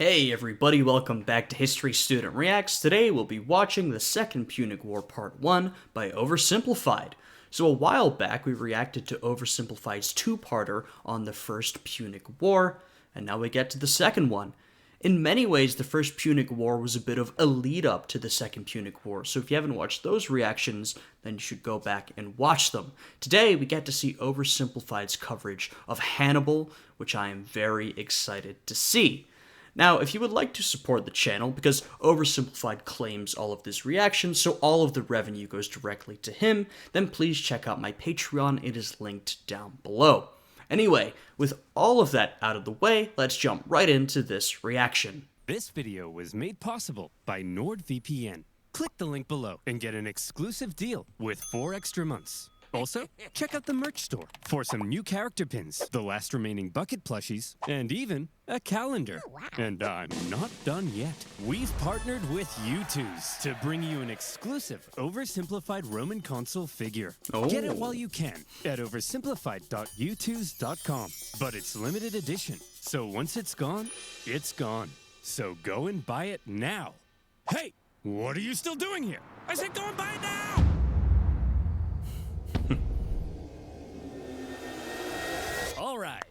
Hey everybody, welcome back to History Student Reacts. Today we'll be watching the Second Punic War Part 1 by Oversimplified. So a while back we reacted to Oversimplified's two-parter on the First Punic War, and now we get to the second one. In many ways, the First Punic War was a bit of a lead-up to the Second Punic War, so if you haven't watched those reactions, then you should go back and watch them. Today we get to see Oversimplified's coverage of Hannibal, which I am very excited to see. Now, if you would like to support the channel, because Oversimplified claims all of this reaction, so all of the revenue goes directly to him, then please check out my Patreon, it is linked down below. Anyway, with all of that out of the way, let's jump right into this reaction. This video was made possible by NordVPN. Click the link below and get an exclusive deal with 4 extra months. Also, check out the merch store for some new character pins, the last remaining bucket plushies, and even a calendar. Oh, wow. And I'm not done yet. We've partnered with U2s to bring you an exclusive Oversimplified Roman consul figure. Oh. Get it while you can at oversimplified.u2s.com. But it's limited edition, so once it's gone, it's gone. So go and buy it now. Hey, what are you still doing here? I said go and buy it now! All right,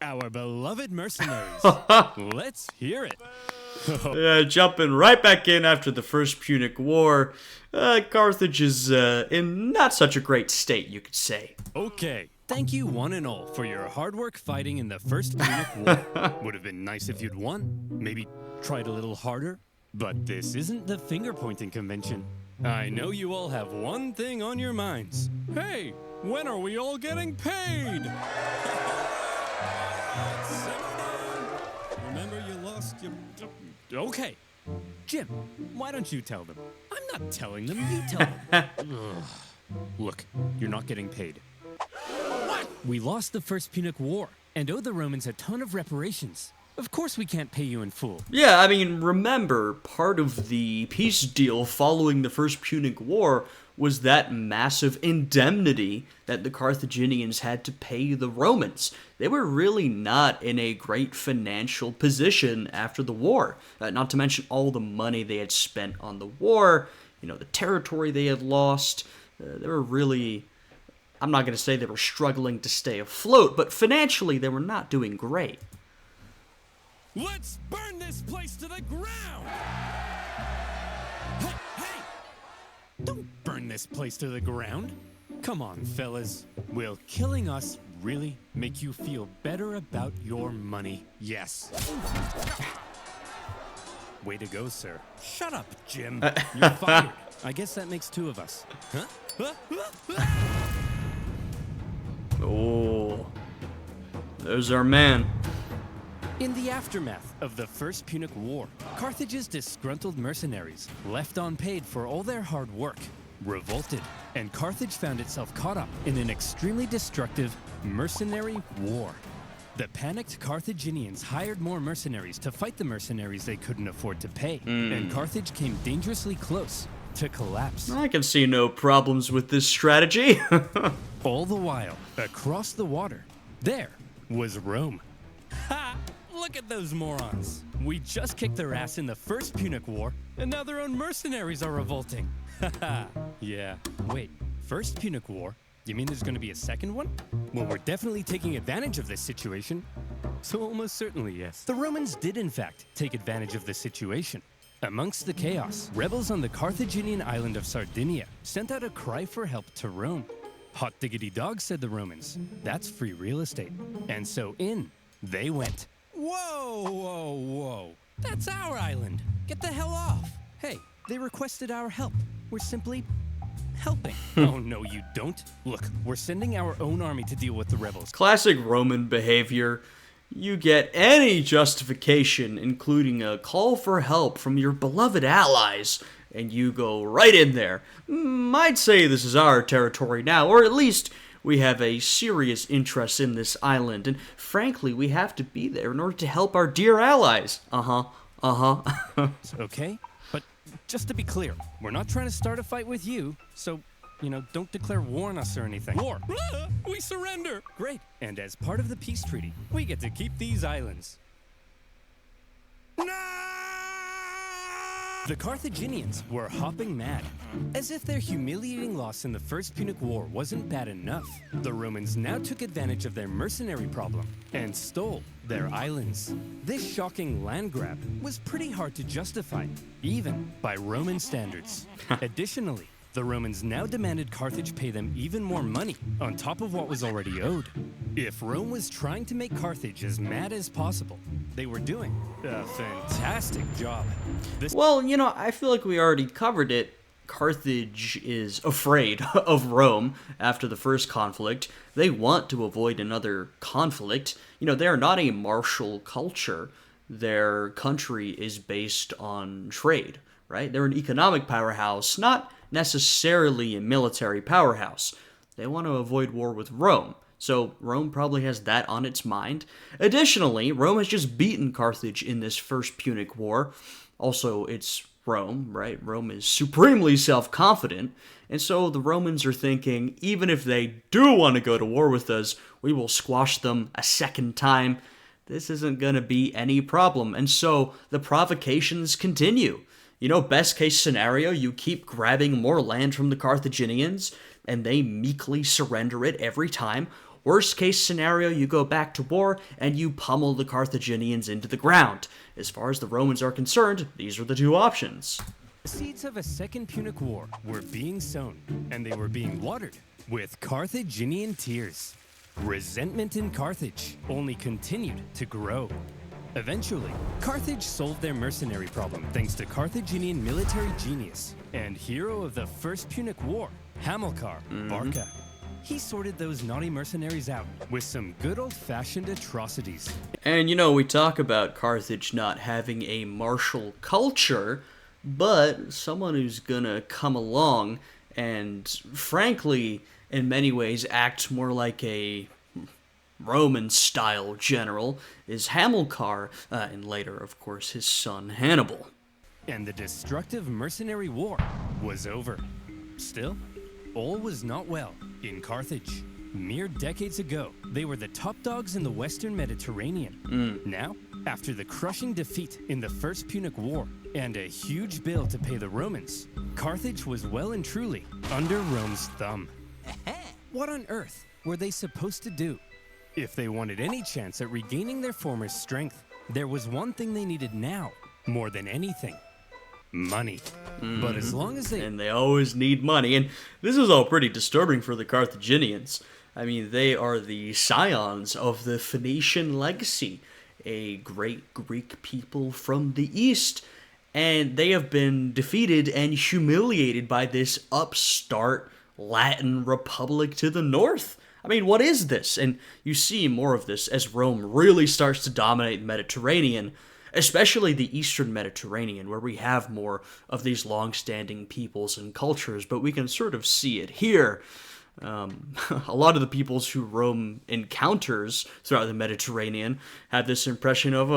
our beloved mercenaries. Let's hear it. Jumping right back in after the First Punic War, Carthage is in not such a great state, you could say. Okay, thank you one and all for your hard work fighting in the First Punic War. Would have been nice if you'd won, maybe tried a little harder, but this isn't the finger-pointing convention. I know you all have one thing on your minds. Hey, when are we all getting paid? Remember you lost your... Okay. Jim, why don't you tell them? I'm not telling them, you tell them. Look, you're not getting paid. What? We lost the First Punic War and owe the Romans a ton of reparations. Of course we can't pay you in full. Yeah, I mean, remember, part of the peace deal following the First Punic War was that massive indemnity that the Carthaginians had to pay the Romans. They were really not in a great financial position after the war. Not to mention all the money they had spent on the war, the territory they had lost. They were really, I'm not going to say they were struggling to stay afloat, but financially they were not doing great. Let's burn this place to the ground! Hey, hey! Don't burn this place to the ground. Come on, fellas. Will killing us really make you feel better about your money? Yes. Way to go, sir. Shut up, Jim. You're fired. I guess that makes 2 of us. Huh? Oh. There's our man. In the aftermath of the First Punic War, Carthage's disgruntled mercenaries, left unpaid for all their hard work, revolted, and Carthage found itself caught up in an extremely destructive mercenary war. The panicked Carthaginians hired more mercenaries to fight the mercenaries they couldn't afford to pay, and Carthage came dangerously close to collapse. I can see no problems with this strategy. All the while, across the water, there was Rome. Ha! Look at those morons. We just kicked their ass in the First Punic War, and now their own mercenaries are revolting. Haha. Yeah. Wait, First Punic War? You mean there's gonna be a second one? Well, we're definitely taking advantage of this situation. So almost certainly, yes. The Romans did, in fact, take advantage of the situation. Amongst the chaos, rebels on the Carthaginian island of Sardinia sent out a cry for help to Rome. Hot diggity dog, said the Romans. That's free real estate. And so in they went. Whoa, whoa, whoa. That's our island. Get the hell off. Hey, they requested our help. We're simply helping. Oh, no, you don't. Look, we're sending our own army to deal with the rebels. Classic Roman behavior. You get any justification, including a call for help from your beloved allies, and you go right in there. I'd say this is our territory now, or at least we have a serious interest in this island, and frankly, we have to be there in order to help our dear allies. Okay, but just to be clear, we're not trying to start a fight with you, so, don't declare war on us or anything. War! We surrender! Great, and as part of the peace treaty, we get to keep these islands. No! The Carthaginians were hopping mad. As if their humiliating loss in the First Punic War wasn't bad enough, the Romans now took advantage of their mercenary problem and stole their islands. This shocking land grab was pretty hard to justify, even by Roman standards. Additionally, the Romans now demanded Carthage pay them even more money on top of what was already owed. If Rome was trying to make Carthage as mad as possible, they were doing a fantastic job. Well, I feel like we already covered it. Carthage is afraid of Rome after the first conflict. They want to avoid another conflict. They are not a martial culture. Their country is based on trade, right? They're an economic powerhouse, not necessarily a military powerhouse. They want to avoid war with Rome. So Rome probably has that on its mind. Additionally, Rome has just beaten Carthage in this first Punic War. Also, it's Rome, right? Rome is supremely self-confident. And so the Romans are thinking, even if they do want to go to war with us, we will squash them a second time. This isn't going to be any problem. And so the provocations continue. Best case scenario, you keep grabbing more land from the Carthaginians, and they meekly surrender it every time. Worst case scenario, you go back to war, and you pummel the Carthaginians into the ground. As far as the Romans are concerned, these are the two options. The seeds of a second Punic War were being sown, and they were being watered with Carthaginian tears. Resentment in Carthage only continued to grow. Eventually, Carthage solved their mercenary problem thanks to Carthaginian military genius and hero of the First Punic War, Hamilcar Barca. He sorted those naughty mercenaries out with some good old-fashioned atrocities. And we talk about Carthage not having a martial culture, but someone who's gonna come along and, frankly, in many ways act more like a Roman-style general is Hamilcar, and later, of course, his son Hannibal. And the destructive mercenary war was over. Still, all was not well in Carthage. Mere decades ago, they were the top dogs in the Western Mediterranean. Now, after the crushing defeat in the First Punic War and a huge bill to pay the Romans, Carthage was well and truly under Rome's thumb. What on earth were they supposed to do? If they wanted any chance at regaining their former strength, there was one thing they needed now, more than anything. Money. But as long as And they always need money. And this is all pretty disturbing for the Carthaginians. I mean, they are the scions of the Phoenician legacy, a great Greek people from the East. And they have been defeated and humiliated by this upstart Latin republic to the north. I mean, what is this? And you see more of this as Rome really starts to dominate the Mediterranean, especially the Eastern Mediterranean, where we have more of these long-standing peoples and cultures, but we can sort of see it here. A lot of the peoples who Rome encounters throughout the Mediterranean have this impression of,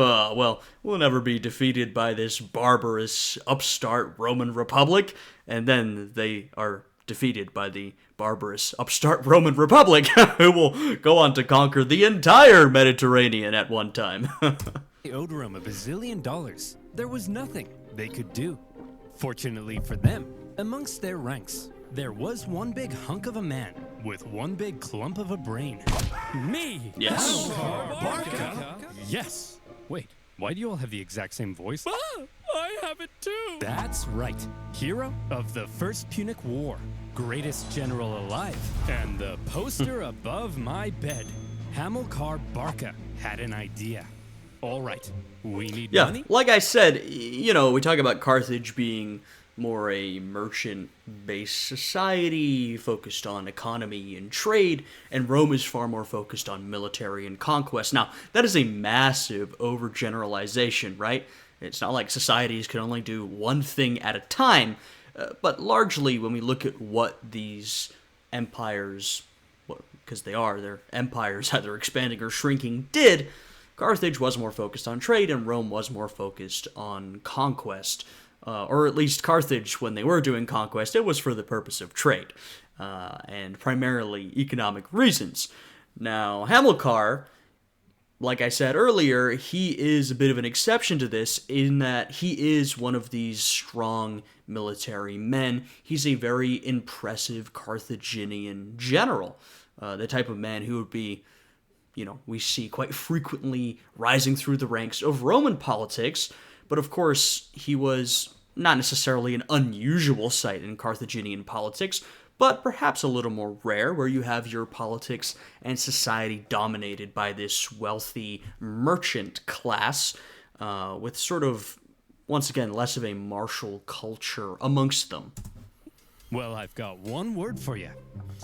we'll never be defeated by this barbarous, upstart Roman Republic, and then they are defeated by the barbarous, upstart Roman Republic, who will go on to conquer the entire Mediterranean at one time. They owed Rome $1 bazillion. There was nothing they could do. Fortunately for them, amongst their ranks, there was one big hunk of a man with one big clump of a brain. Me! Yes. Hamilcar Barca! Yes! Wait, why do you all have the exact same voice? I have it too! That's right. Hero of the First Punic War. Greatest general alive. And the poster above my bed. Hamilcar Barca had an idea. All right, we need money? Like I said, we talk about Carthage being more a merchant-based society, focused on economy and trade, and Rome is far more focused on military and conquest. Now, that is a massive overgeneralization, right? It's not like societies can only do one thing at a time, but largely when we look at what these empires, because they're empires either expanding or shrinking, did, Carthage was more focused on trade and Rome was more focused on conquest. Or at least Carthage, when they were doing conquest, it was for the purpose of trade, and primarily economic reasons. Now, Hamilcar, like I said earlier, he is a bit of an exception to this in that he is one of these strong military men. He's a very impressive Carthaginian general, the type of man who would be, we see quite frequently rising through the ranks of Roman politics, but of course, he was not necessarily an unusual sight in Carthaginian politics, but perhaps a little more rare, where you have your politics and society dominated by this wealthy merchant class, with sort of, once again, less of a martial culture amongst them. Well, I've got one word for you.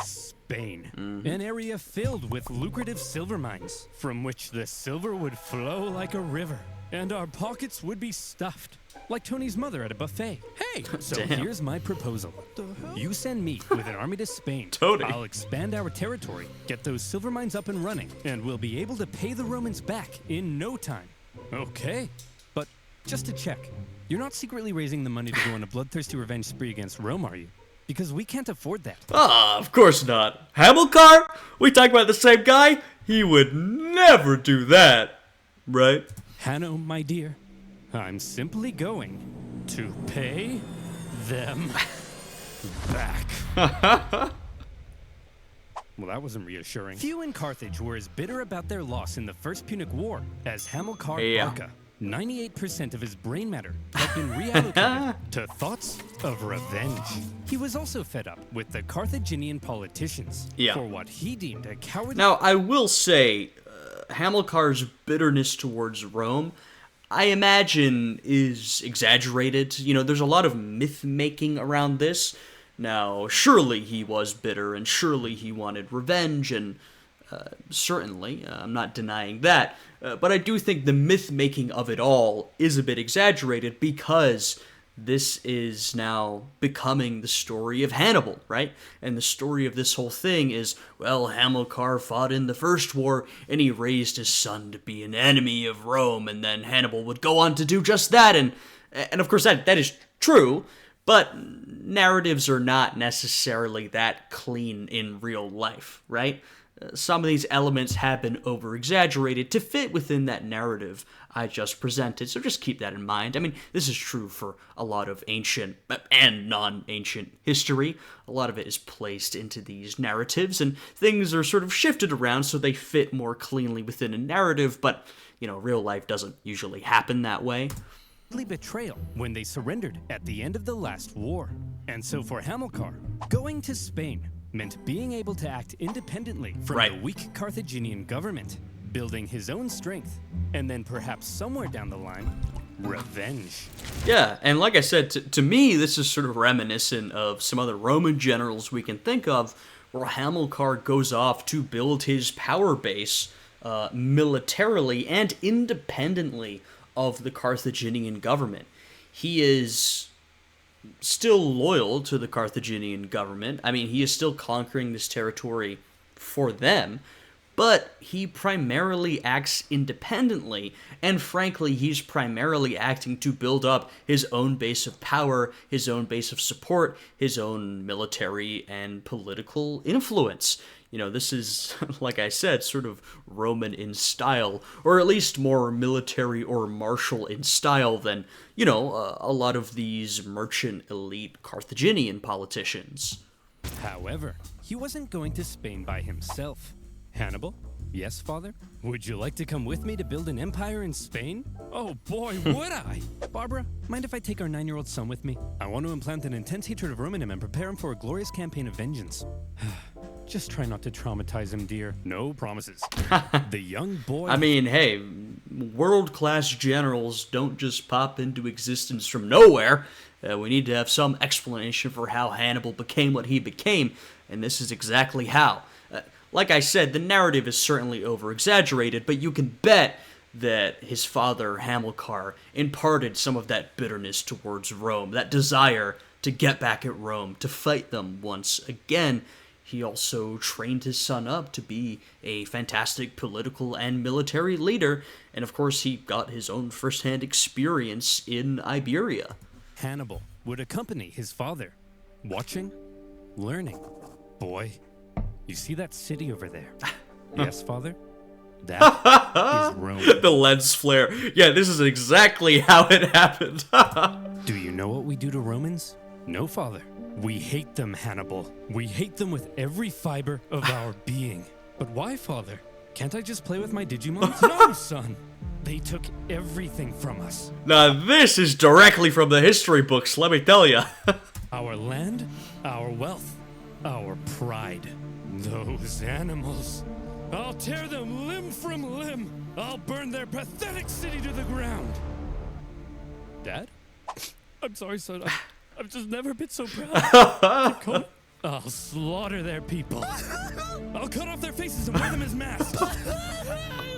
Spain. An area filled with lucrative silver mines, from which the silver would flow like a river, and our pockets would be stuffed, like Tony's mother at a buffet. Hey, so here's my proposal. You send me with an army to Spain. Tony. I'll expand our territory, get those silver mines up and running, and we'll be able to pay the Romans back in no time. Okay, but just to check, you're not secretly raising the money to go on a bloodthirsty revenge spree against Rome, are you? Because we can't afford that. Of course not. Hamilcar? We talk about the same guy? He would never do that, right? Hanno, my dear, I'm simply going to pay them back. Well, that wasn't reassuring. Few in Carthage were as bitter about their loss in the First Punic War as Hamilcar Barca. 98% of his brain matter had been reallocated to thoughts of revenge. He was also fed up with the Carthaginian politicians for what he deemed a cowardly... Now, I will say, Hamilcar's bitterness towards Rome, I imagine, is exaggerated. There's a lot of myth-making around this. Now, surely he was bitter, and surely he wanted revenge, and certainly, I'm not denying that. But I do think the myth-making of it all is a bit exaggerated because this is now becoming the story of Hannibal, right? And the story of this whole thing is, well, Hamilcar fought in the first war, and he raised his son to be an enemy of Rome, and then Hannibal would go on to do just that, and of course that is true, but narratives are not necessarily that clean in real life, right? Some of these elements have been over-exaggerated to fit within that narrative I just presented, so just keep that in mind. I mean, this is true for a lot of ancient and non-ancient history. A lot of it is placed into these narratives, and things are sort of shifted around so they fit more cleanly within a narrative, but, real life doesn't usually happen that way. Betrayal when they surrendered at the end of the last war. And so for Hamilcar, going to Spain meant being able to act independently from the weak Carthaginian government, building his own strength, and then perhaps somewhere down the line, revenge. Yeah, and like I said, to me, this is sort of reminiscent of some other Roman generals we can think of, where Hamilcar goes off to build his power base militarily and independently of the Carthaginian government. He is still loyal to the Carthaginian government. I mean, he is still conquering this territory for them, but he primarily acts independently, and frankly, he's primarily acting to build up his own base of power, his own base of support, his own military and political influence. This is, like I said, sort of Roman in style, or at least more military or martial in style than, a lot of these merchant elite Carthaginian politicians. However, he wasn't going to Spain by himself. Hannibal? Yes, father? Would you like to come with me to build an empire in Spain? Oh boy, would I! Barbara, mind if I take our 9-year-old son with me? I want to implant an intense hatred of Rome in him and prepare him for a glorious campaign of vengeance. Just try not to traumatize him, dear. No promises. The young boy... I mean, hey, world-class generals don't just pop into existence from nowhere. We need to have some explanation for how Hannibal became what he became, and this is exactly how. Like I said, the narrative is certainly over-exaggerated, but you can bet that his father, Hamilcar, imparted some of that bitterness towards Rome, that desire to get back at Rome, to fight them once again. He also trained his son up to be a fantastic political and military leader, and of course he got his own first-hand experience in Iberia. Hannibal would accompany his father, watching, learning. Boy, you see that city over there? Yes, father? That is Rome. The lens flare. Yeah, this is exactly how it happened. Do you know what we do to Romans? No, Father. We hate them, Hannibal. We hate them with every fiber of our being. But why, Father? Can't I just play with my Digimons? No, son. They took everything from us. Now, this is directly from the history books, let me tell you. Our land, our wealth, our pride. Those animals. I'll tear them limb from limb. I'll burn their pathetic city to the ground. Dad? I'm sorry, son. I've just never been so proud. I'll slaughter their people. I'll cut off their faces and wear them as masks. I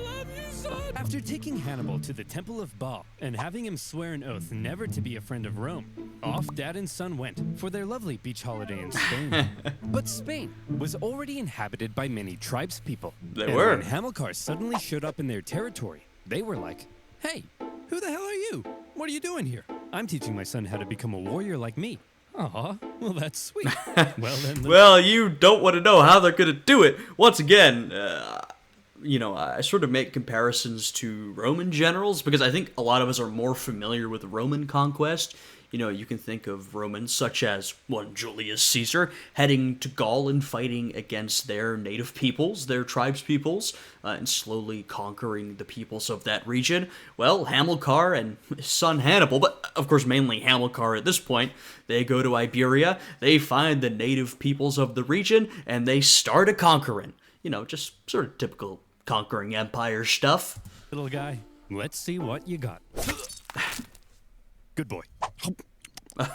love you, son. After taking Hannibal to the Temple of Baal and having him swear an oath never to be a friend of Rome, off Dad and son went for their lovely beach holiday in Spain. But Spain was already inhabited by many tribespeople. They were. When Hamilcar suddenly showed up in their territory, they were like, "Hey, who the hell are you? What are you doing here?" "I'm teaching my son how to become a warrior like me." Aw, well, that's sweet. Well, then. Well, you don't want to know how they're going to do it. Once again, I sort of make comparisons to Roman generals because I think a lot of us are more familiar with Roman conquest. You can think of Romans such as one Julius Caesar heading to Gaul and fighting against their native peoples, their tribes peoples, and slowly conquering the peoples of that region. Well, Hamilcar and his son Hannibal, but of course mainly Hamilcar at this point, they go to Iberia, they find the native peoples of the region, and they start a-conquering. Just sort of typical conquering empire stuff. Little guy, let's see what you got. Good boy.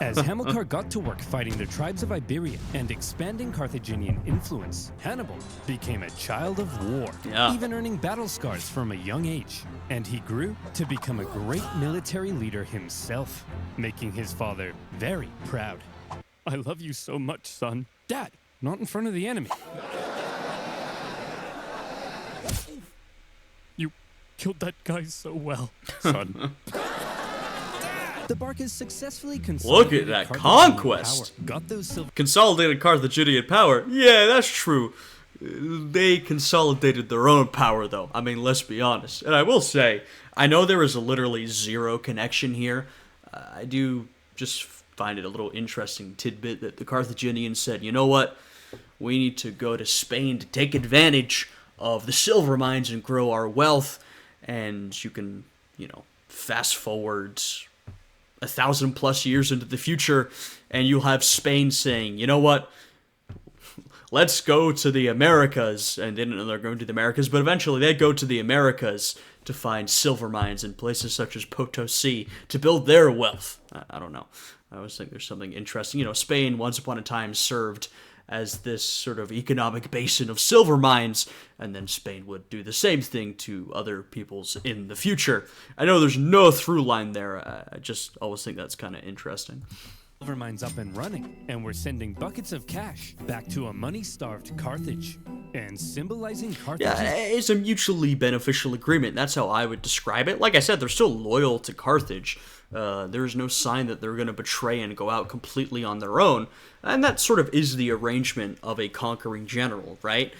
As Hamilcar got to work fighting the tribes of Iberia and expanding Carthaginian influence, Hannibal became a child of war, even earning battle scars from a young age. And he grew to become a great military leader himself, making his father very proud. "I love you so much, son." "Dad, not in front of the enemy." "You killed that guy so well, son." The Barcas successfully consolidated. Look at that conquest. Power. Got those silver. Consolidated Carthaginian power. Yeah, that's true. They consolidated their own power, though. I mean, let's be honest. And I will say, I know there is a literally zero connection here. I do just find it a little interesting tidbit that the Carthaginians said, you know what? We need to go to Spain to take advantage of the silver mines and grow our wealth. And you can, fast forward 1,000+ years into the future, and you'll have Spain saying, you know what, let's go to the Americas, and they didn't know they're going to the Americas, but eventually they go to the Americas to find silver mines in places such as Potosi to build their wealth. I don't know. I always think there's something interesting. Spain once upon a time served as this sort of economic basin of silver mines, and then Spain would do the same thing to other peoples in the future. I know there's no through line there. I just always think that's kind of interesting. Silver mines up and running, and we're sending buckets of cash back to a money-starved Carthage, and symbolizing Carthage. Yeah, it's a mutually beneficial agreement. That's how I would describe it. Like I said, they're still loyal to Carthage. There's no sign that they're going to betray and go out completely on their own. And that sort of is the arrangement of a conquering general, right?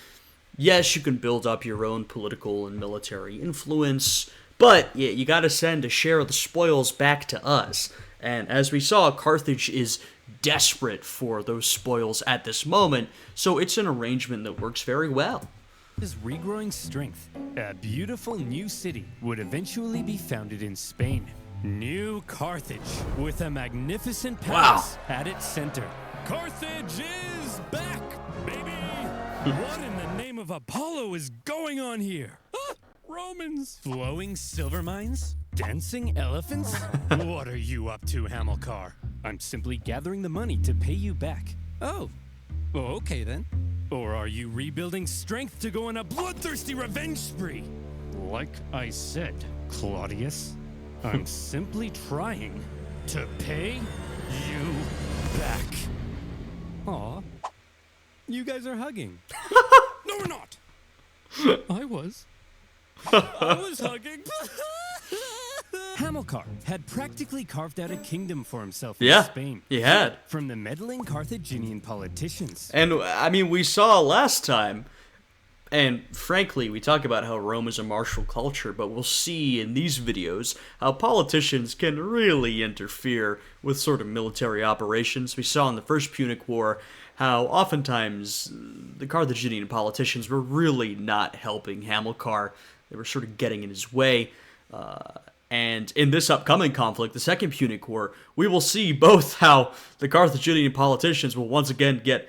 Yes, you can build up your own political and military influence, but you got to send a share of the spoils back to us. And as we saw, Carthage is desperate for those spoils at this moment, so it's an arrangement that works very well. His regrowing strength, a beautiful new city would eventually be founded in Spain. New Carthage, with a magnificent palace at its center. Carthage is back, baby! What in the name of Apollo is going on here? Romans! Flowing silver mines? Dancing elephants? What are you up to, Hamilcar? I'm simply gathering the money to pay you back. Oh, okay then. Or are you rebuilding strength to go on a bloodthirsty revenge spree? Like I said, Claudius, I'm simply trying to pay you back. Aw, you guys are hugging. No, we're not. I was hugging. Hamilcar had practically carved out a kingdom for himself in Spain. He had. From the meddling Carthaginian politicians. And, I mean, we saw last time, And frankly, we talk about how Rome is a martial culture, but we'll see in these videos how politicians can really interfere with sort of military operations. We saw in the First Punic War how oftentimes the Carthaginian politicians were really not helping Hamilcar. They were sort of getting in his way. And in this upcoming conflict, the Second Punic War, we will see both how the Carthaginian politicians will once again get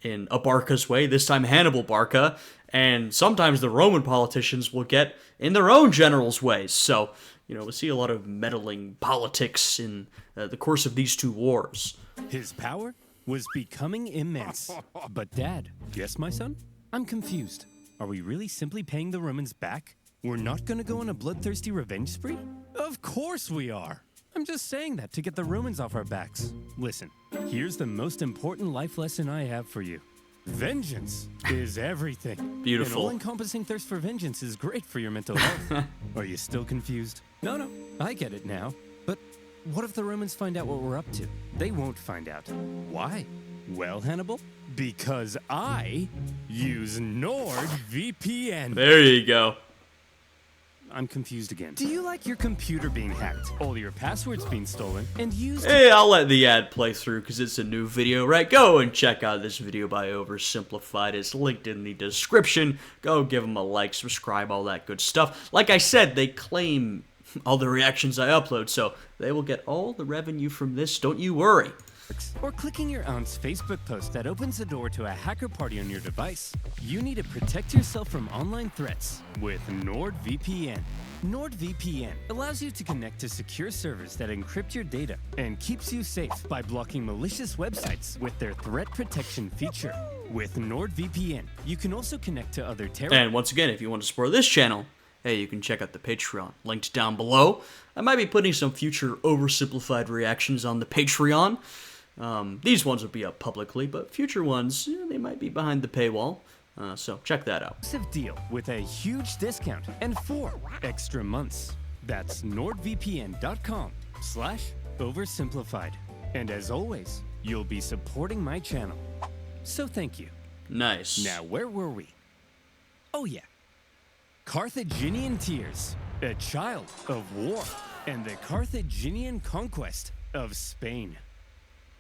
in a Barca's way, this time Hannibal Barca, and sometimes the Roman politicians will get in their own generals' ways. So, we'll see a lot of meddling politics in the course of these two wars. His power was becoming immense. But Dad, yes, my son? I'm confused. Are we really simply paying the Romans back? We're not gonna go on a bloodthirsty revenge spree? Of course we are! I'm just saying that to get the Romans off our backs. Listen, here's the most important life lesson I have for you. Vengeance is everything. Beautiful. An all-encompassing thirst for vengeance is great for your mental health. Are you still confused? No, I get it now. But what if the Romans find out what we're up to? They won't find out. Why? Well, Hannibal, because I use NordVPN. There you go. I'm confused again. Do you like your computer being hacked, all your passwords being stolen, and used? Hey, I'll let the ad play through because it's a new video, right? Go and check out this video by Oversimplified. It's linked in the description. Go give them a like, subscribe, all that good stuff. Like I said, they claim all the reactions I upload, so they will get all the revenue from this. Don't you worry. Or clicking your aunt's Facebook post that opens the door to a hacker party on your device. You need to protect yourself from online threats with NordVPN. NordVPN allows you to connect to secure servers that encrypt your data and keeps you safe by blocking malicious websites with their threat protection feature. With NordVPN, you can also connect to other And once again, if you want to support this channel, hey, you can check out the Patreon, linked down below. I might be putting some future Oversimplified reactions on the Patreon. These ones will be up publicly, but future ones, they might be behind the paywall. So check that out. Deal with a huge discount and 4 extra months. That's nordvpn.com/oversimplified. And as always, you'll be supporting my channel. So thank you. Nice. Now, where were we? Oh yeah. Carthaginian tears, a child of war, and the Carthaginian conquest of Spain.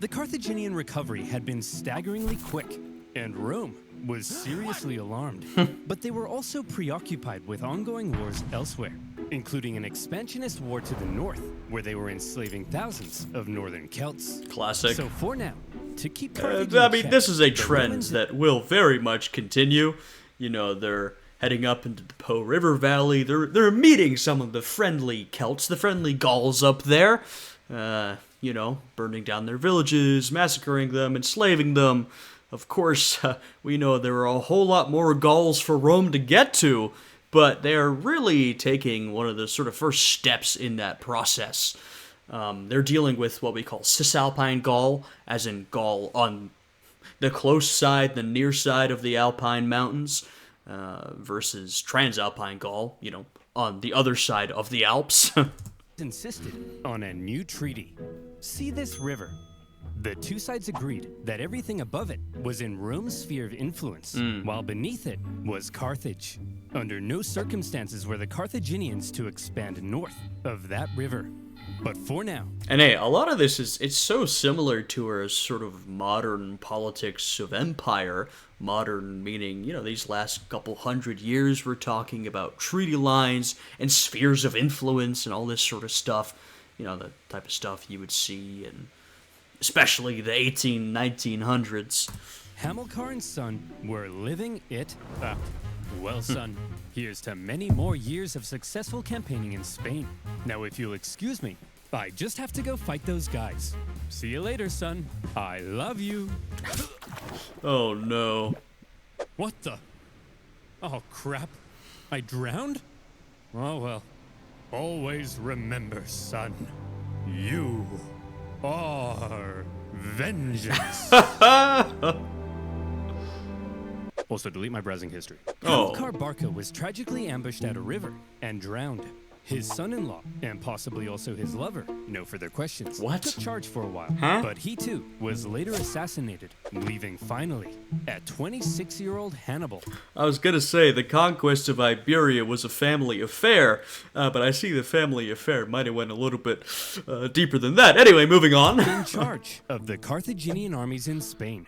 The Carthaginian recovery had been staggeringly quick, and Rome was seriously alarmed. But they were also preoccupied with ongoing wars elsewhere, including an expansionist war to the north, where they were enslaving thousands of northern Celts. Classic. So for now, to keep Carthage I mean, this is a trend that will very much continue. They're heading up into the Po River Valley. They're meeting some of the friendly Celts, the friendly Gauls up there. Burning down their villages, massacring them, enslaving them. Of course, we know there are a whole lot more Gauls for Rome to get to, but they're really taking one of the sort of first steps in that process. They're dealing with what we call Cisalpine Gaul, as in Gaul on the close side, the near side of the Alpine mountains, versus Transalpine Gaul, on the other side of the Alps. Insisted on a new treaty. See this river? The two sides agreed that everything above it was in Rome's sphere of influence, while beneath it was Carthage. Under no circumstances were the Carthaginians to expand north of that river. But for now... And hey, a lot of this it's so similar to our sort of modern politics of empire. Modern meaning, these last couple hundred years we're talking about treaty lines and spheres of influence and all this sort of stuff. The type of stuff you would see in especially the 1900s. Hamilcar and son were living it up. Well, son, here's to many more years of successful campaigning in Spain. Now, if you'll excuse me, I just have to go fight those guys. See you later, son. I love you. Oh, no. What the? Oh, crap. I drowned? Oh, well. Always remember, son. You are vengeance. Also, delete my browsing history. Hamilcar Barca was tragically ambushed at a river and drowned. His son-in-law, and possibly also his lover, no further questions, What? took charge for a while. Huh? But he too was later assassinated, leaving finally at 26-year-old Hannibal. I was gonna say the conquest of Iberia was a family affair, but I see the family affair might have went a little bit deeper than that. Anyway, moving on. In charge of the Carthaginian armies in Spain.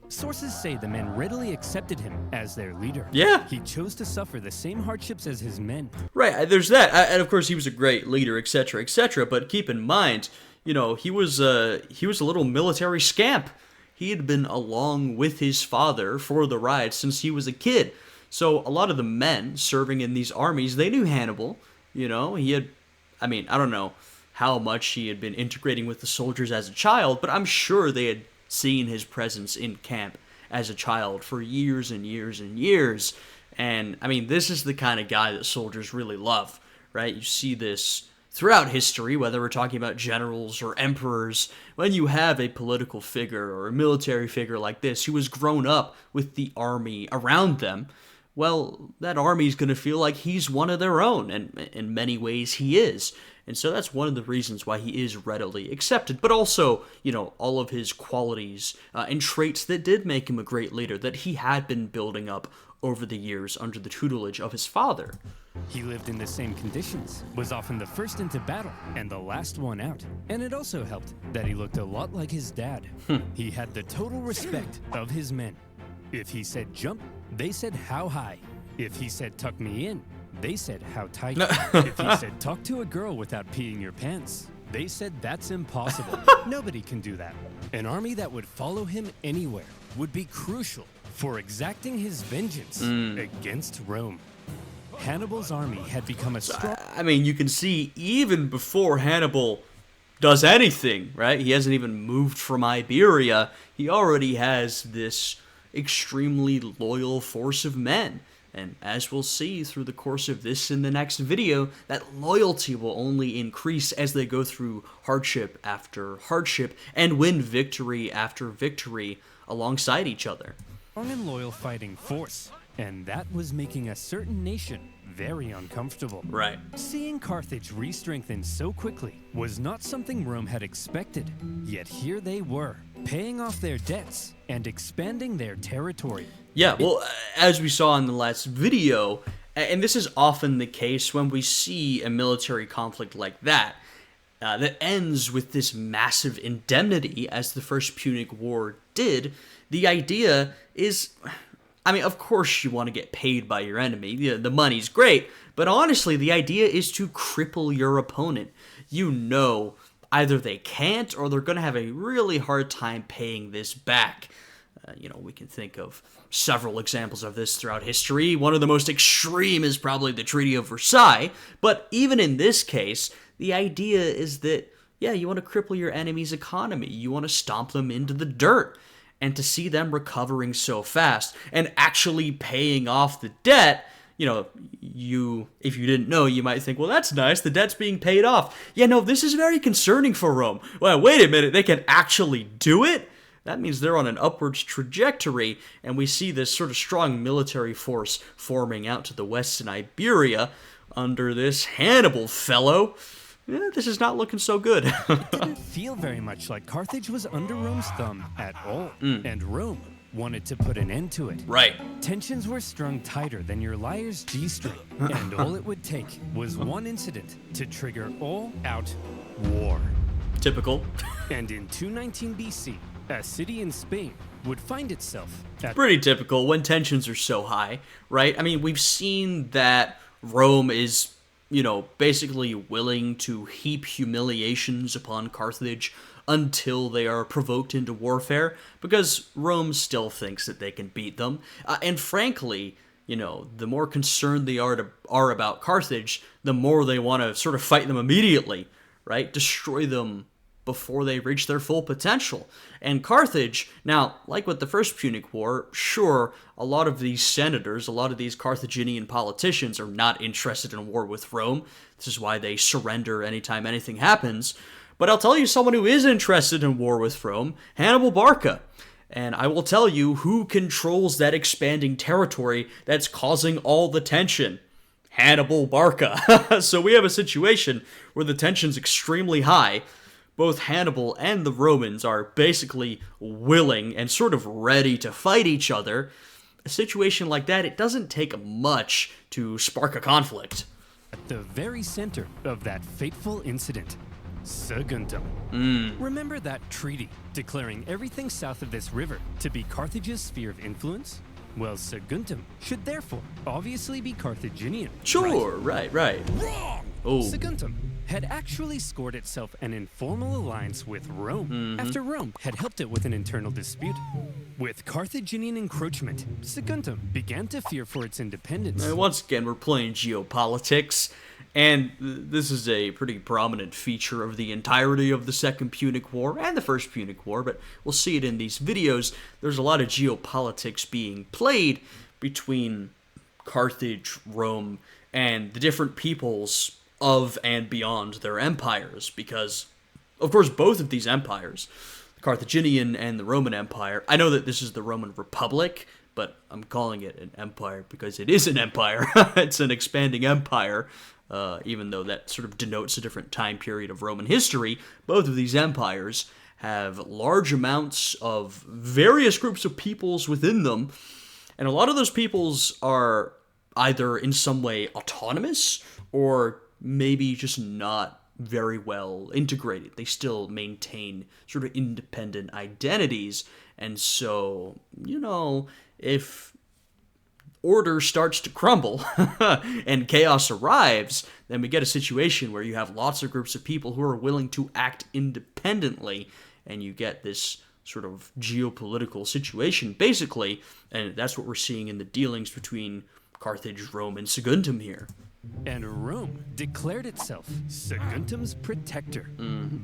Sources say the men readily accepted him as their leader. Yeah. He chose to suffer the same hardships as his men. Right, there's that, and of course he was a great leader, etc., etc. But keep in mind, he was a little military scamp. He had been along with his father for the ride since he was a kid. So a lot of the men serving in these armies, they knew Hannibal. He had, I don't know how much he had been integrating with the soldiers as a child, but I'm sure they had seen his presence in camp as a child for years and years and years. And, this is the kind of guy that soldiers really love, right? You see this throughout history, whether we're talking about generals or emperors, when you have a political figure or a military figure like this who has grown up with the army around them, well, that army is going to feel like he's one of their own, and in many ways he is. And so that's one of the reasons why he is readily accepted, but also, all of his qualities and traits that did make him a great leader that he had been building up over the years under the tutelage of his father. He lived in the same conditions, was often the first into battle and the last one out. And it also helped that he looked a lot like his dad. He had the total respect of his men. If he said jump, they said how high. If he said tuck me in, they said how tight. If he said talk to a girl without peeing your pants, they said that's impossible. Nobody can do that. An army that would follow him anywhere would be crucial for exacting his vengeance against Rome. Hannibal's army had become a strong... You can see even before Hannibal does anything, right? He hasn't even moved from Iberia. He already has this extremely loyal force of men. And as we'll see through the course of this and the next video, that loyalty will only increase as they go through hardship after hardship and win victory after victory alongside each other. Strong and loyal fighting force, and that was making a certain nation very uncomfortable. Right. Seeing Carthage re-strengthen so quickly was not something Rome had expected, yet here they were, paying off their debts and expanding their territory. Yeah, well, as we saw in the last video, and this is often the case when we see a military conflict like that, that ends with this massive indemnity, as the First Punic War did, the idea is, of course you want to get paid by your enemy, the money's great, but honestly, the idea is to cripple your opponent. Either they can't, or they're going to have a really hard time paying this back. We can think of several examples of this throughout history. One of the most extreme is probably the Treaty of Versailles, but even in this case, the idea is that, you want to cripple your enemy's economy. You want to stomp them into the dirt. And to see them recovering so fast and actually paying off the debt, if you didn't know, you might think, well, that's nice, the debt's being paid off. Yeah, no, this is very concerning for Rome. Well, wait a minute, they can actually do it? That means they're on an upwards trajectory, and we see this sort of strong military force forming out to the west in Iberia under this Hannibal fellow. This is not looking so good. It didn't feel very much like Carthage was under Rome's thumb at all, and Rome wanted to put an end to it. Right. Tensions were strung tighter than your liar's G-string, and all it would take was one incident to trigger all-out war. Typical. And in 219 BC, a city in Spain would find itself at... Pretty typical when tensions are so high, right? We've seen that Rome is, basically willing to heap humiliations upon Carthage until they are provoked into warfare, because Rome still thinks that they can beat them. And frankly, the more concerned they are about Carthage, the more they want to sort of fight them immediately, right? Destroy them before they reach their full potential. And Carthage, now, like with the First Punic War, sure, a lot of these senators, a lot of these Carthaginian politicians are not interested in war with Rome. This is why they surrender anytime anything happens. But I'll tell you someone who is interested in war with Rome, Hannibal Barca. And I will tell you who controls that expanding territory that's causing all the tension. Hannibal Barca. So we have a situation where the tension's extremely high. Both Hannibal and the Romans are basically willing and sort of ready to fight each other. A situation like that, it doesn't take much to spark a conflict. At the very center of that fateful incident, Saguntum. Remember that treaty declaring everything south of this river to be Carthage's sphere of influence? Well, Saguntum should therefore obviously be Carthaginian. Sure, right. Wrong! Oh. Saguntum had actually scored itself an informal alliance with Rome after Rome had helped it with an internal dispute. With Carthaginian encroachment, Saguntum began to fear for its independence. Once again, we're playing geopolitics, and this is a pretty prominent feature of the entirety of the Second Punic War and the First Punic War, but we'll see it in these videos. There's a lot of geopolitics being played between Carthage, Rome, and the different peoples of and beyond their empires, because, of course, both of these empires, the Carthaginian and the Roman Empire, I know that this is the Roman Republic, but I'm calling it an empire because it is an empire. It's an expanding empire, even though that sort of denotes a different time period of Roman history. Both of these empires have large amounts of various groups of peoples within them, and a lot of those peoples are either in some way autonomous or maybe just not very well integrated. They still maintain sort of independent identities. And so, if order starts to crumble and chaos arrives, then we get a situation where you have lots of groups of people who are willing to act independently, and you get this sort of geopolitical situation, basically, and that's what we're seeing in the dealings between Carthage, Rome, and Saguntum here. And Rome declared itself Saguntum's protector.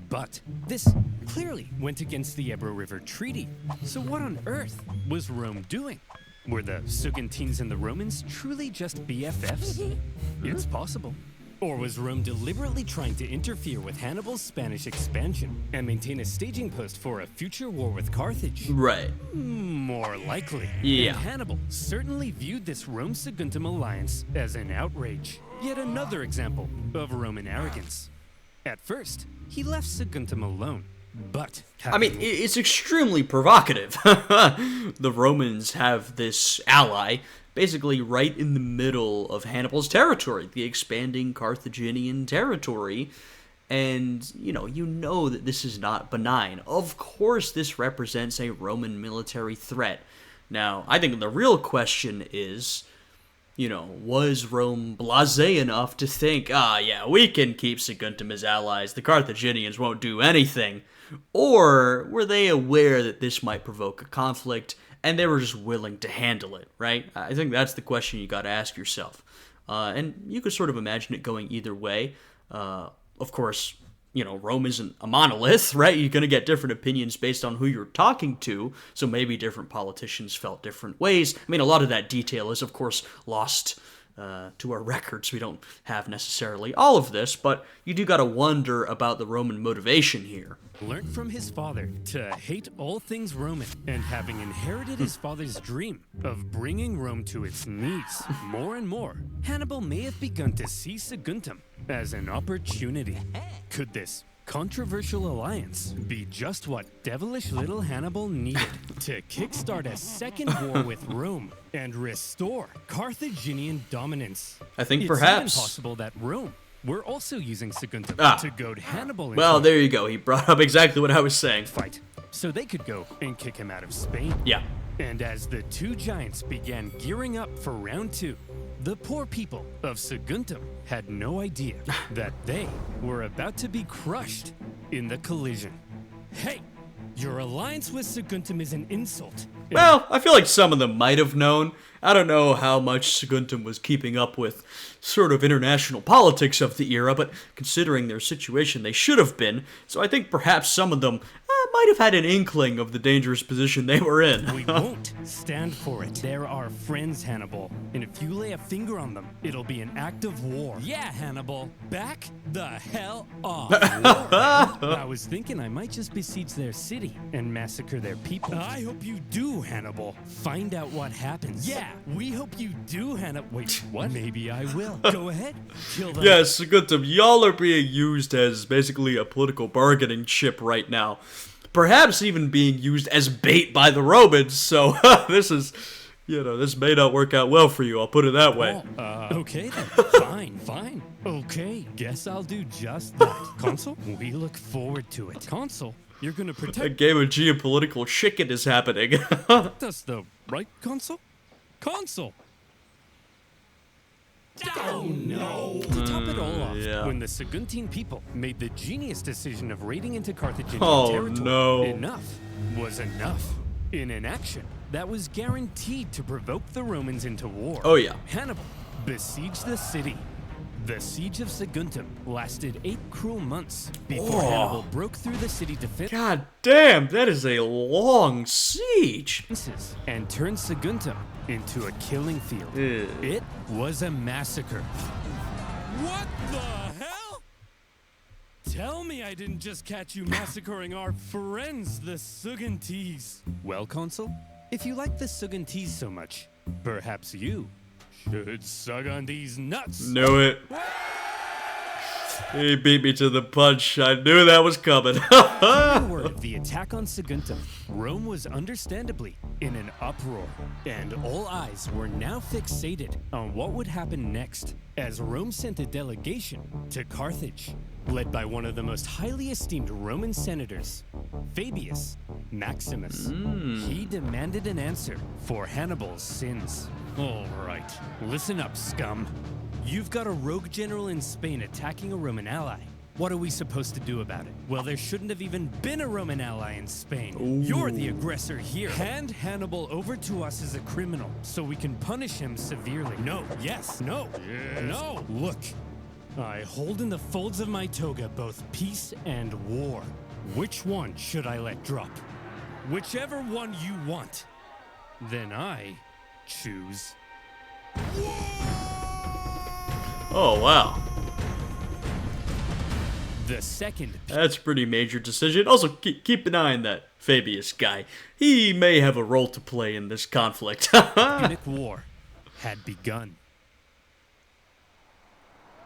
But this clearly went against the Ebro River Treaty. So what on earth was Rome doing? Were the Saguntines and the Romans truly just BFFs? It's possible. Or was Rome deliberately trying to interfere with Hannibal's Spanish expansion and maintain a staging post for a future war with Carthage? Right. More likely. Yeah. And Hannibal certainly viewed this Rome-Saguntum alliance as an outrage. Yet another example of Roman arrogance. At first, he left Saguntum alone, but... I mean, it's extremely provocative. The Romans have this ally basically right in the middle of Hannibal's territory, the expanding Carthaginian territory. And, you know that this is not benign. Of course, this represents a Roman military threat. Now, I think the real question is, was Rome blasé enough to think, we can keep Saguntum as allies, the Carthaginians won't do anything? Or were they aware that this might provoke a conflict, and they were just willing to handle it, right? I think that's the question you got to ask yourself. And you could sort of imagine it going either way. Of course, Rome isn't a monolith, right? You're going to get different opinions based on who you're talking to, so maybe different politicians felt different ways. I mean, a lot of that detail is, of course, lost to our records. We don't have necessarily all of this, but you do got to wonder about the Roman motivation here. Learned from his father to hate all things Roman, and having inherited his father's dream of bringing Rome to its knees more and more, Hannibal may have begun to see Saguntum as an opportunity. Could this controversial alliance be just what devilish little Hannibal needed to kickstart a second war with Rome and restore Carthaginian dominance? I think it's perhaps even possible that Rome were also using Saguntum to goad Hannibal into well, there you go. He brought up exactly what I was saying. fight, so they could go and kick him out of Spain. Yeah. And as the two giants began gearing up for round two, the poor people of Saguntum had no idea that they were about to be crushed in the collision. Hey, your alliance with Saguntum is an insult. Well, I feel like some of them might have known. I don't know how much Saguntum was keeping up with sort of international politics of the era, but considering their situation, they should have been. So I think perhaps some of them might have had an inkling of the dangerous position they were in. We won't stand for it. They're our friends, Hannibal. And if you lay a finger on them, it'll be an act of war. Yeah, Hannibal. Back the hell off. I was thinking I might just besiege their city and massacre their people. I hope you do, Hannibal. Find out what happens. Yeah, we hope you do, Hannibal. Wait, what? Maybe I will. Go ahead. Kill them. Yes, Saguntum, y'all are being used as basically a political bargaining chip right now. Perhaps even being used as bait by the Romans, so this is, this may not work out well for you, I'll put it that way. Okay then. Fine. Okay, guess I'll do just that. Consul, we look forward to it. Consul, you're gonna A protect game of geopolitical chicken is happening. us though, right, Consul? Consul! Oh no! To top it all off, yeah. when the Saguntine people made the genius decision of raiding into Carthaginian Oh, territory, no. enough was enough. In an action that was guaranteed to provoke the Romans into war. Oh, yeah. Hannibal besieged the city. The siege of Saguntum lasted 8 cruel months before Hannibal broke through the city defenses God damn, that is a long siege. and turned Saguntum into a killing field. It was a massacre. What the hell? Tell me I didn't just catch you massacring our friends, the Saguntines. Well, Consul, if you like the Saguntines so much, perhaps you should sug on these nuts. Knew it. He beat me to the punch. I knew that was coming. Hearing word of the attack on Saguntum, Rome was understandably in an uproar, and all eyes were now fixated on what would happen next, as Rome sent a delegation to Carthage, led by one of the most highly esteemed Roman senators, Fabius Maximus. He demanded an answer for Hannibal's sins. All right, listen up, scum. You've got a rogue general in Spain attacking a Roman ally. What are we supposed to do about it? Well, there shouldn't have even been a Roman ally in Spain. Ooh. You're the aggressor here. Hand Hannibal over to us as a criminal so we can punish him severely. No, yes, no, no. Look, I hold in the folds of my toga both peace and war. Which one should I let drop? Whichever one you want. Then I choose. Oh, wow. The second. That's a pretty major decision. Also, keep an eye on that Fabius guy. He may have a role to play in this conflict. Punic War had begun.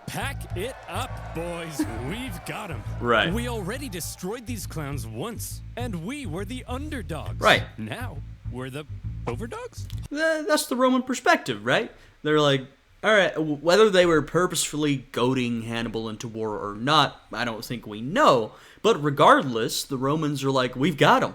Pack it up, boys. We've got him. Right. We already destroyed these clowns once, and we were the underdogs. Right. Now, we're the overdogs? That's the Roman perspective, right? They're like, all right, whether they were purposefully goading Hannibal into war or not, I don't think we know. But regardless, the Romans are like, we've got him.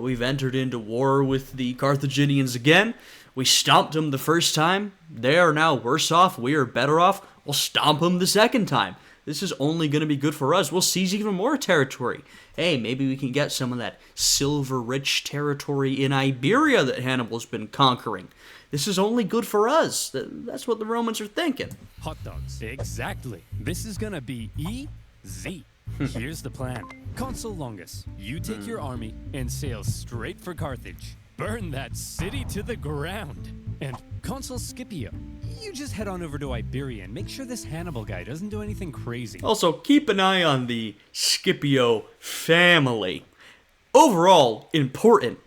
We've entered into war with the Carthaginians again. We stomped them the first time. They are now worse off. We are better off. We'll stomp them the second time. This is only going to be good for us. We'll seize even more territory. Hey, maybe we can get some of that silver-rich territory in Iberia that Hannibal's been conquering. This is only good for us. That's what the Romans are thinking. Hot dogs. Exactly. This is gonna be easy. Here's the plan. Consul Longus, you take your army and sail straight for Carthage. Burn that city to the ground. And Consul Scipio, you just head on over to Iberia and make sure this Hannibal guy doesn't do anything crazy. Also, keep an eye on the Scipio family. Overall, important.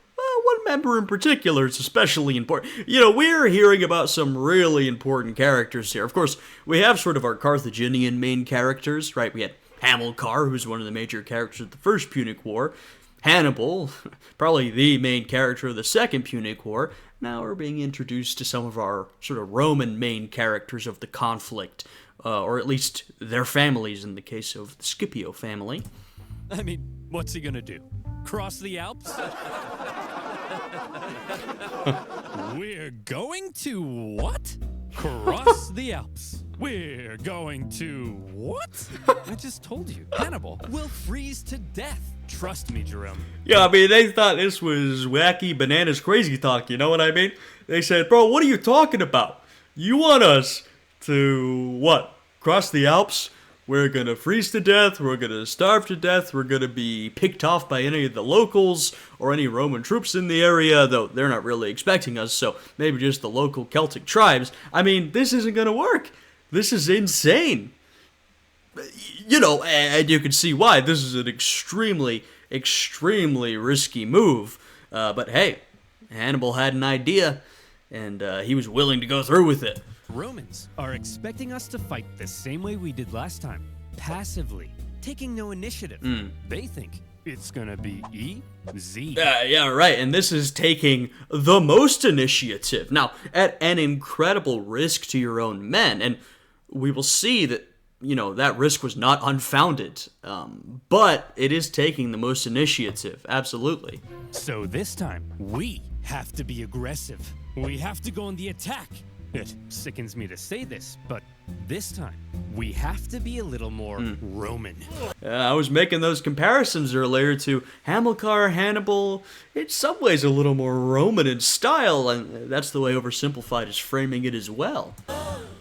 One member in particular is especially important. We're hearing about some really important characters here. Of course, we have sort of our Carthaginian main characters, right? We had Hamilcar, who's one of the major characters of the First Punic War. Hannibal, probably the main character of the Second Punic War. Now we're being introduced to some of our sort of Roman main characters of the conflict, or at least their families in the case of the Scipio family. I mean, what's he gonna do? Cross the Alps? We're going to what? Cross the Alps. We're going to what? I just told you, Hannibal will freeze to death. Trust me, Jerome. Yeah, I mean, they thought this was wacky bananas crazy talk, you know what I mean? They said, bro, what are you talking about? You want us to, what, cross the Alps? we're going to freeze to death, we're going to starve to death, we're going to be picked off by any of the locals or any Roman troops in the area, though they're not really expecting us, so maybe just the local Celtic tribes. I mean, this isn't going to work. This is insane. You know, and you can see why. This is an extremely, extremely risky move. But hey, Hannibal had an idea, and he was willing to go through with it. Romans are expecting us to fight the same way we did last time, passively, taking no initiative. They think it's gonna be easy. Yeah, right, and this is taking the most initiative. Now, at an incredible risk to your own men, and we will see that, you know, that risk was not unfounded, but it is taking the most initiative, absolutely. So this time, we have to be aggressive. We have to go on the attack. It sickens me to say this, but this time, we have to be a little more Roman. I was making those comparisons earlier to Hamilcar, Hannibal. In some ways a little more Roman in style, and that's the way Oversimplified is framing it as well.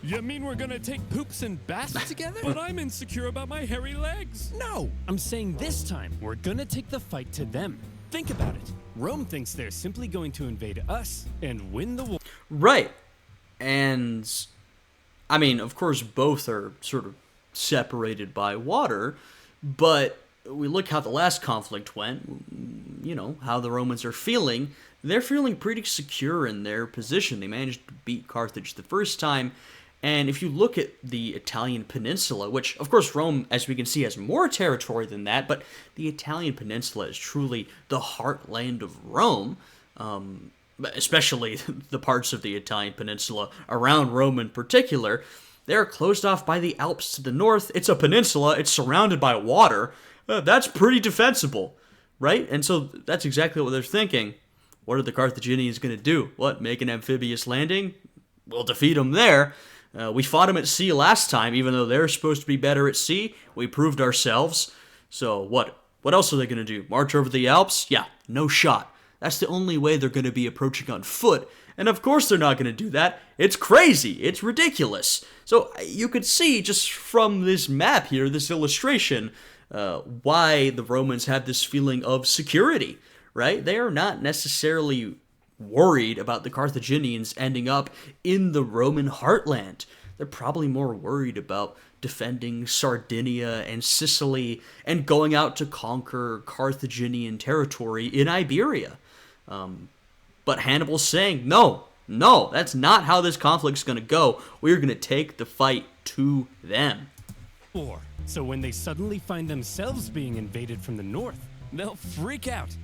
You mean we're gonna take poops and baths together? But I'm insecure about my hairy legs. No, I'm saying this time, we're gonna take the fight to them. Think about it. Rome thinks they're simply going to invade us and win the war. Right. And, I mean, of course, both are sort of separated by water, but we look how the last conflict went, you know, how the Romans are feeling. They're feeling pretty secure in their position. They managed to beat Carthage the first time, and if you look at the Italian peninsula, which, of course, Rome, as we can see, has more territory than that, but the Italian peninsula is truly the heartland of Rome, especially the parts of the Italian peninsula around Rome in particular. They're closed off by the Alps to the north. It's a peninsula. It's surrounded by water. That's pretty defensible, right? And so that's exactly what they're thinking. What are the Carthaginians going to do? What, make an amphibious landing? We'll defeat them there. We fought them at sea last time, even though they're supposed to be better at sea. We proved ourselves. So what? What else are they going to do? March over the Alps? Yeah, no shot. That's the only way they're going to be approaching on foot. And of course they're not going to do that. It's crazy. It's ridiculous. So you could see just from this map here, this illustration, why the Romans have this feeling of security, right? They are not necessarily worried about the Carthaginians ending up in the Roman heartland. They're probably more worried about defending Sardinia and Sicily and going out to conquer Carthaginian territory in Iberia. But Hannibal's saying, no, that's not how this conflict's going to go. We're going to take the fight to them. So when they suddenly find themselves being invaded from the north, they'll freak out.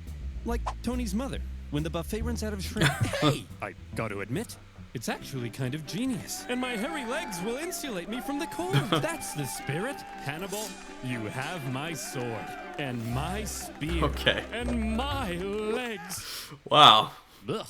Like Tony's mother, when the buffet runs out of shrimp. Hey, I got to admit, it's actually kind of genius. And my hairy legs will insulate me from the cold. That's the spirit. Hannibal, you have my sword, and my spear, Okay. and my legs. Wow. Ugh.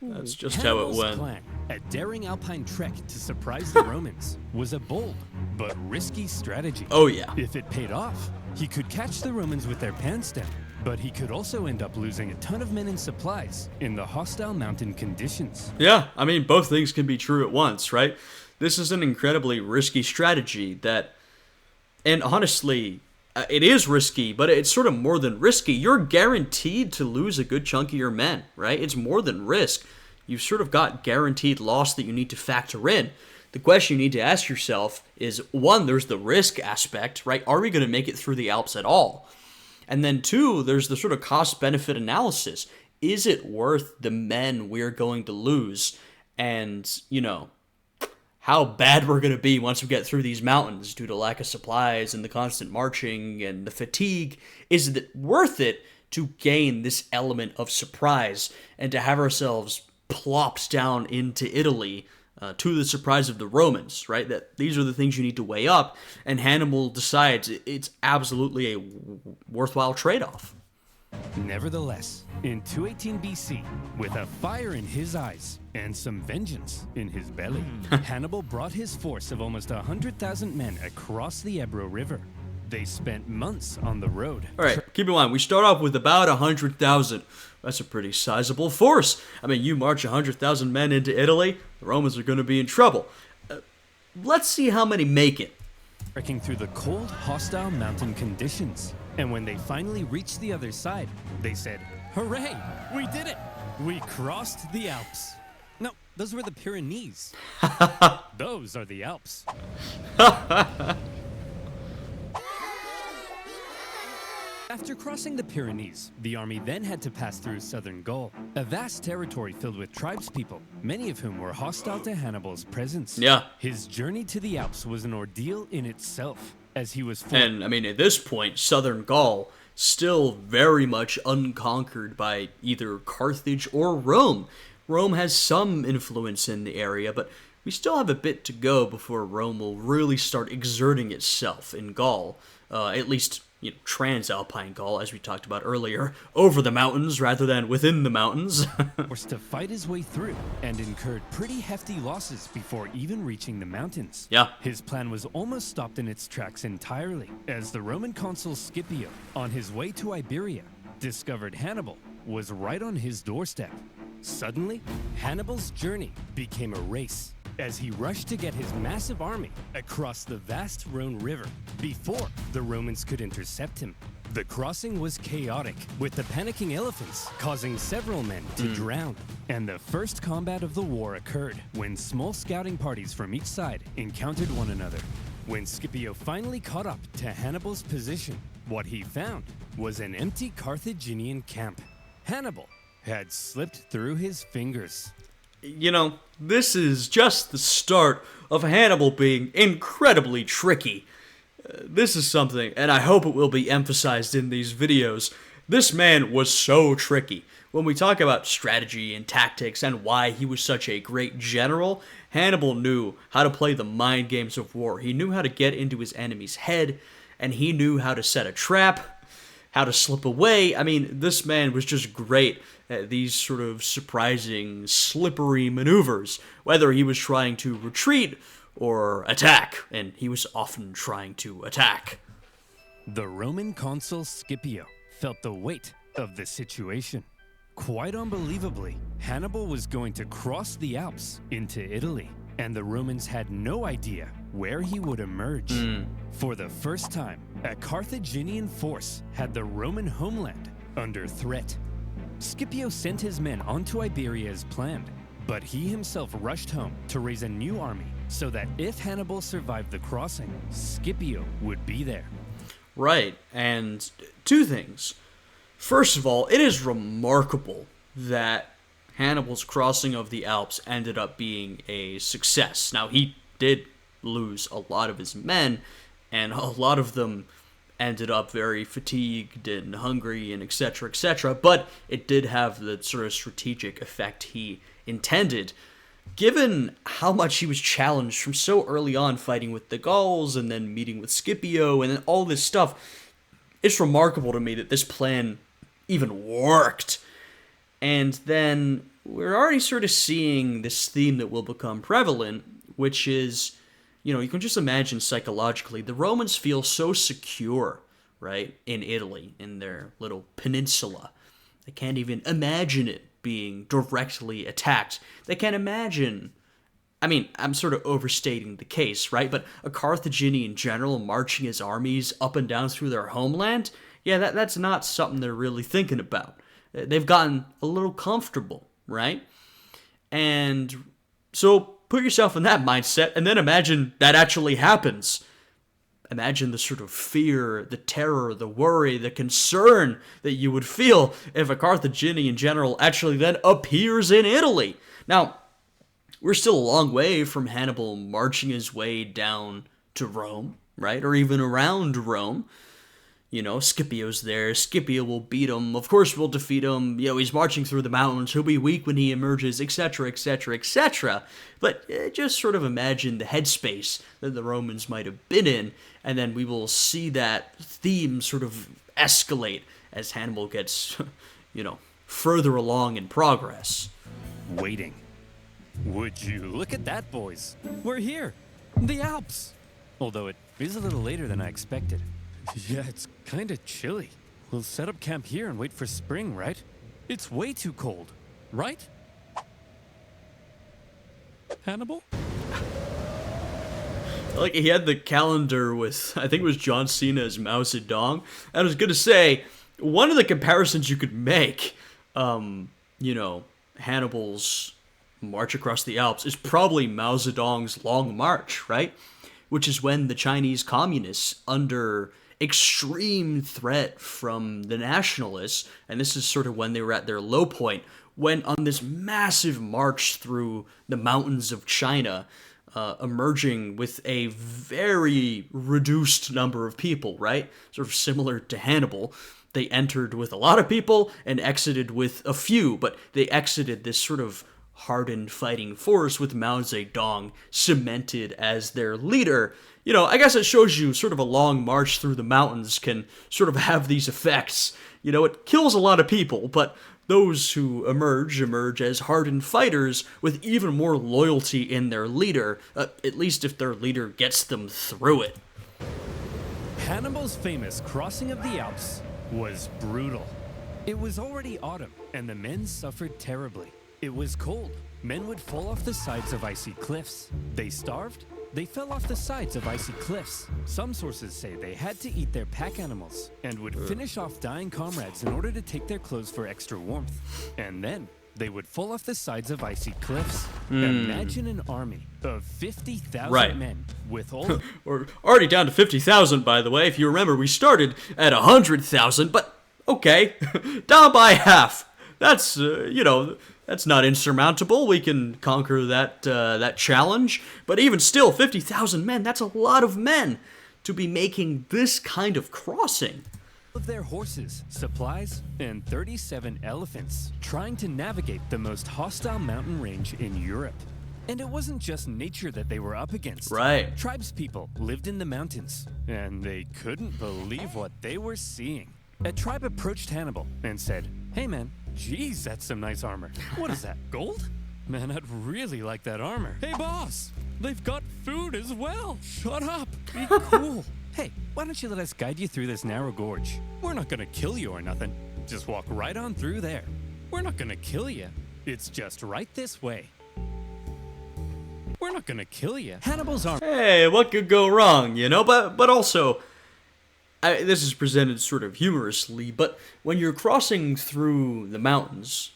That's just Hannibal's how it went. plan, a daring alpine trek to surprise the Romans, was a bold but risky strategy. Oh, yeah. If it paid off, he could catch the Romans with their pants down, but he could also end up losing a ton of men and supplies in the hostile mountain conditions. Yeah, I mean, both things can be true at once, right? This is an incredibly risky strategy that, and honestly, it is risky, but it's sort of more than risky. You're guaranteed to lose a good chunk of your men, right? It's more than risk. You've sort of got guaranteed loss that you need to factor in. The question you need to ask yourself is, one, there's the risk aspect, right? Are we going to make it through the Alps at all? And then two, there's the sort of cost-benefit analysis. Is it worth the men we're going to lose? And, you know, how bad we're going to be once we get through these mountains due to lack of supplies and the constant marching and the fatigue. Is it worth it to gain this element of surprise and to have ourselves plopped down into Italy to the surprise of the Romans, right? That these are the things you need to weigh up, and Hannibal decides it's absolutely a worthwhile trade-off. Nevertheless, in 218 BC, with a fire in his eyes and some vengeance in his belly, Hannibal brought his force of almost 100,000 men across the Ebro River. They spent months on the road. All right, keep in mind, we start off with about 100,000. That's a pretty sizable force. I mean, you march 100,000 men into Italy, the Romans are going to be in trouble. Let's see how many make it. trekking through the cold, hostile mountain conditions. And when they finally reached the other side, they said, "Hooray! We did it! We crossed the Alps." No, those were the Pyrenees. Those are the Alps. After crossing the Pyrenees, the army then had to pass through southern Gaul, a vast territory filled with tribespeople, many of whom were hostile to Hannibal's presence. Yeah. His journey to the Alps was an ordeal in itself, as he was And, I mean, at this point, southern Gaul, still very much unconquered by either Carthage or Rome. Rome has some influence in the area, but we still have a bit to go before Rome will really start exerting itself in Gaul, at least Transalpine Gaul, as we talked about earlier, over the mountains rather than within the mountains. forced to fight his way through and incurred pretty hefty losses before even reaching the mountains. Yeah. His plan was almost stopped in its tracks entirely, as the Roman consul Scipio, on his way to Iberia, discovered Hannibal was right on his doorstep. Suddenly, Hannibal's journey became a race, as he rushed to get his massive army across the vast Rhone River before the Romans could intercept him. The crossing was chaotic, with the panicking elephants causing several men to drown. And the first combat of the war occurred when small scouting parties from each side encountered one another. When Scipio finally caught up to Hannibal's position, what he found was an empty Carthaginian camp. Hannibal had slipped through his fingers. This is just the start of Hannibal being incredibly tricky. This is something, and I hope it will be emphasized in these videos. This man was so tricky. When we talk about strategy and tactics and why he was such a great general, Hannibal knew how to play the mind games of war. He knew how to get into his enemy's head, and he knew how to set a trap, how to slip away. I mean, this man was just great at these sort of surprising, slippery maneuvers, whether he was trying to retreat or attack, and he was often trying to attack. The Roman consul Scipio felt the weight of the situation. Quite unbelievably, Hannibal was going to cross the Alps into Italy, and the Romans had no idea where he would emerge. For the first time, a Carthaginian force had the Roman homeland under threat. Scipio sent his men onto Iberia as planned, but he himself rushed home to raise a new army so that if Hannibal survived the crossing, Scipio would be there. Right, and two things. First of all, it is remarkable that Hannibal's crossing of the Alps ended up being a success. Now, he did lose a lot of his men, and a lot of them ended up very fatigued and hungry and etc., but it did have the sort of strategic effect he intended. Given how much he was challenged from so early on, fighting with the Gauls and then meeting with Scipio and then all this stuff, it's remarkable to me that this plan even worked. And then we're already sort of seeing this theme that will become prevalent, which is, you can just imagine psychologically, the Romans feel so secure, right, in Italy, in their little peninsula. They can't even imagine it being directly attacked. They can't imagine, I'm sort of overstating the case, right, but a Carthaginian general marching his armies up and down through their homeland, that's not something they're really thinking about. They've gotten a little comfortable, right? And so put yourself in that mindset, and then imagine that actually happens. Imagine the sort of fear, the terror, the worry, the concern that you would feel if a Carthaginian general actually then appears in Italy. Now, we're still a long way from Hannibal marching his way down to Rome, right? Or even around Rome. Scipio's there. Scipio will beat him. Of course, we'll defeat him. He's marching through the mountains. He'll be weak when he emerges, etc., etc. But just sort of imagine the headspace that the Romans might have been in, and then we will see that theme sort of escalate as Hannibal gets, further along in progress. Waiting. Would you look at that, boys? We're here. The Alps. Although it is a little later than I expected. Yeah, it's kind of chilly. We'll set up camp here and wait for spring, right? It's way too cold, right? Hannibal? Like, he had the calendar with, I think it was John Cena as Mao Zedong. And I was gonna say, one of the comparisons you could make, Hannibal's march across the Alps is probably Mao Zedong's Long March, right? Which is when the Chinese communists, under extreme threat from the nationalists, and this is sort of when they were at their low point, went on this massive march through the mountains of China, emerging with a very reduced number of people, right? Sort of similar to Hannibal. They entered with a lot of people and exited with a few, but they exited this sort of hardened fighting force with Mao Zedong cemented as their leader. I guess it shows you sort of a long march through the mountains can sort of have these effects. It kills a lot of people, but those who emerge as hardened fighters with even more loyalty in their leader, at least if their leader gets them through it. Hannibal's famous crossing of the Alps was brutal. It was already autumn, and the men suffered terribly. It was cold. Men would fall off the sides of icy cliffs. They starved. They fell off the sides of icy cliffs. Some sources say they had to eat their pack animals and would finish off dying comrades in order to take their clothes for extra warmth. And then they would fall off the sides of icy cliffs. Imagine an army of 50,000 men with all... We're already down to 50,000, by the way. If you remember, we started at 100,000, but okay, down by half. That's, that's not insurmountable. We can conquer that challenge. But even still, 50,000 men, that's a lot of men to be making this kind of crossing. Of their horses, supplies, and 37 elephants, trying to navigate the most hostile mountain range in Europe. And it wasn't just nature that they were up against. Right. Tribespeople lived in the mountains, and they couldn't believe what they were seeing. A tribe approached Hannibal and said, "Hey man, geez, that's some nice armor. What is that, gold? Man, I'd really like that armor. Hey boss, they've got food as well. Shut up, be cool. Hey, why don't you let us guide you through this narrow gorge? We're not gonna kill you or nothing. Just walk right on through there. We're not gonna kill you. It's just right this way. We're not gonna kill you." Hannibal's armor. Hey, what could go wrong, But also, this is presented sort of humorously, but when you're crossing through the mountains,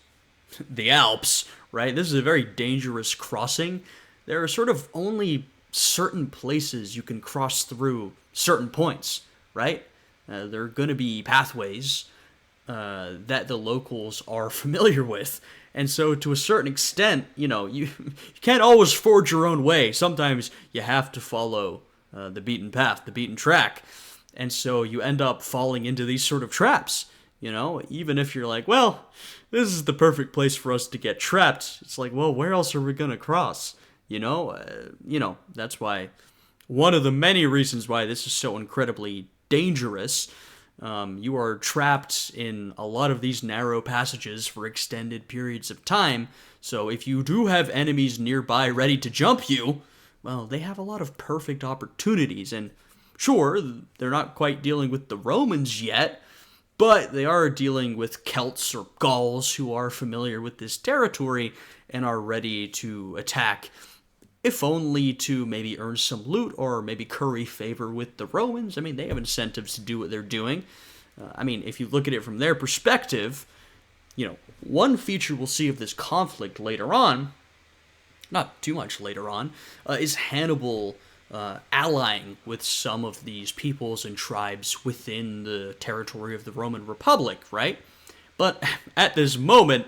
the Alps, right, this is a very dangerous crossing. There are sort of only certain places you can cross through certain points, right? There are going to be pathways that the locals are familiar with. And so to a certain extent, you can't always forge your own way. Sometimes you have to follow the beaten path, the beaten track. And so you end up falling into these sort of traps, even if you're like, well, this is the perfect place for us to get trapped. It's like, well, where else are we going to cross? That's why one of the many reasons why this is so incredibly dangerous. You are trapped in a lot of these narrow passages for extended periods of time. So if you do have enemies nearby ready to jump you, well, they have a lot of perfect opportunities. And sure, they're not quite dealing with the Romans yet, but they are dealing with Celts or Gauls who are familiar with this territory and are ready to attack, if only to maybe earn some loot or maybe curry favor with the Romans. I mean, they have incentives to do what they're doing. If you look at it from their perspective, one feature we'll see of this conflict later on, not too much later on, is Hannibal allying with some of these peoples and tribes within the territory of the Roman Republic, right? But at this moment,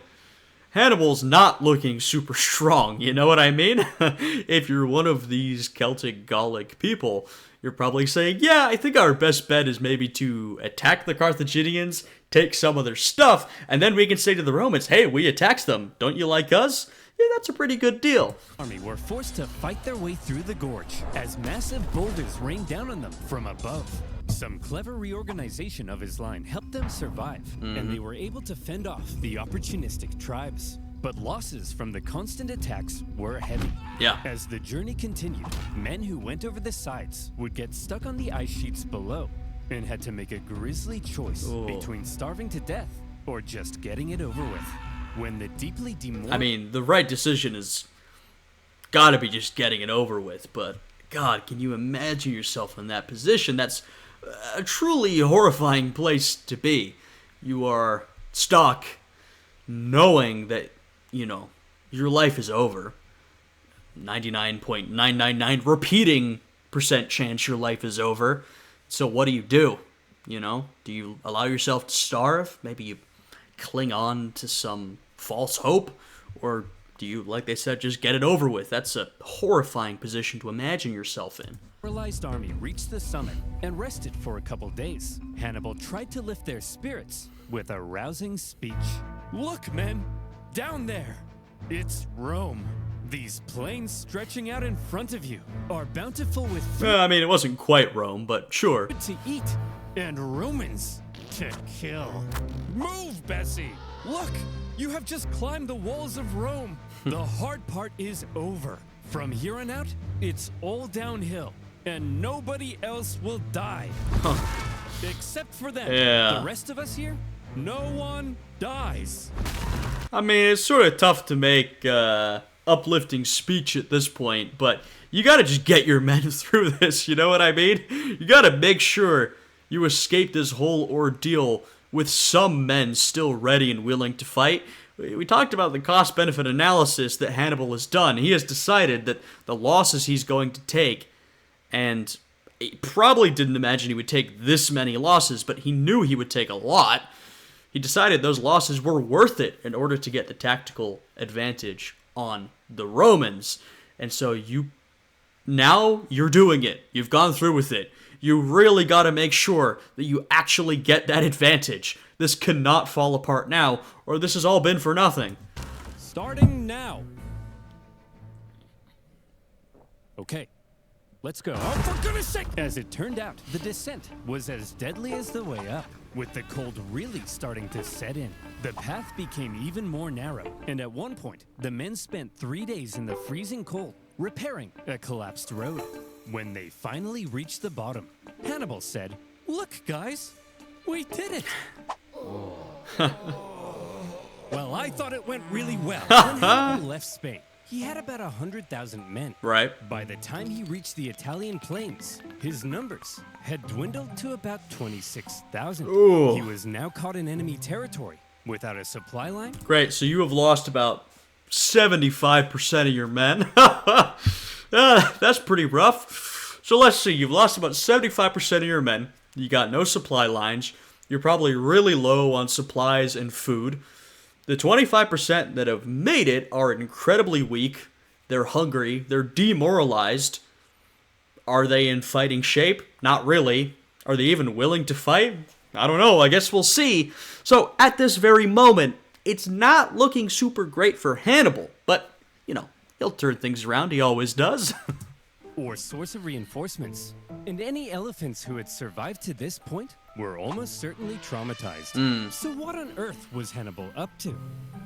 Hannibal's not looking super strong, you know what I mean? If you're one of these Celtic Gallic people, you're probably saying, yeah, I think our best bet is maybe to attack the Carthaginians, take some of their stuff, and then we can say to the Romans, hey, we attacked them, don't you like us? Yeah, that's a pretty good deal. Army were forced to fight their way through the gorge as massive boulders rained down on them from above. Some clever reorganization of his line helped them survive, and they were able to fend off the opportunistic tribes. But losses from the constant attacks were heavy. Yeah. As the journey continued, men who went over the sides would get stuck on the ice sheets below and had to make a grisly choice between starving to death or just getting it over with. When the deeply demoralized... the right decision is gotta be just getting it over with, but God, can you imagine yourself in that position? That's a truly horrifying place to be. You are stuck knowing that, your life is over. 99.999 repeating percent chance your life is over. So what do? Do you allow yourself to starve? Maybe you cling on to some false hope? Or do you, like they said, just get it over with? That's a horrifying position to imagine yourself in. The demoralized army reached the summit and rested for a couple days. Hannibal tried to lift their spirits with a rousing speech. Look, men, down there. It's Rome. These plains stretching out in front of you are bountiful with food It wasn't quite Rome, but sure. to eat and Romans to kill. Move, Bessie! Look, you have just climbed the walls of Rome. The hard part is over. From here on out, it's all downhill, and nobody else will die. Except for them. Yeah. The rest of us here, no one dies. It's sort of tough to make uplifting speech at this point, but you gotta just get your men through this, you know what I mean? You gotta make sure you escape this whole ordeal with some men still ready and willing to fight. We talked about the cost-benefit analysis that Hannibal has done. He has decided that the losses he's going to take, and he probably didn't imagine he would take this many losses, but he knew he would take a lot. He decided those losses were worth it in order to get the tactical advantage on the Romans. And so now you're doing it. You've gone through with it. You really got to make sure that you actually get that advantage. This cannot fall apart now, or this has all been for nothing. Starting now. Okay, let's go. Oh, for goodness sake! As it turned out, the descent was as deadly as the way up, with the cold really starting to set in. The path became even more narrow, and at one point, the men spent 3 days in the freezing cold, repairing a collapsed road. When they finally reached the bottom, Hannibal said, "Look, guys, we did it." Well, I thought it went really well. When Hannibal left Spain, he had about 100,000 men. Right. By the time he reached the Italian plains, his numbers had dwindled to about 26,000. Ooh. He was now caught in enemy territory without a supply line. Great, so you have lost about 75% of your men. That's pretty rough. So let's see, you've lost about 75% of your men. You got no supply lines. You're probably really low on supplies and food. The 25% that have made it are incredibly weak. They're hungry. They're demoralized. Are they in fighting shape? Not really. Are they even willing to fight? I don't know. I guess we'll see. So at this very moment, it's not looking super great for Hannibal. But, he'll turn things around. He always does. Or source of reinforcements. And any elephants who had survived to this point were almost certainly traumatized. So what on earth was Hannibal up to?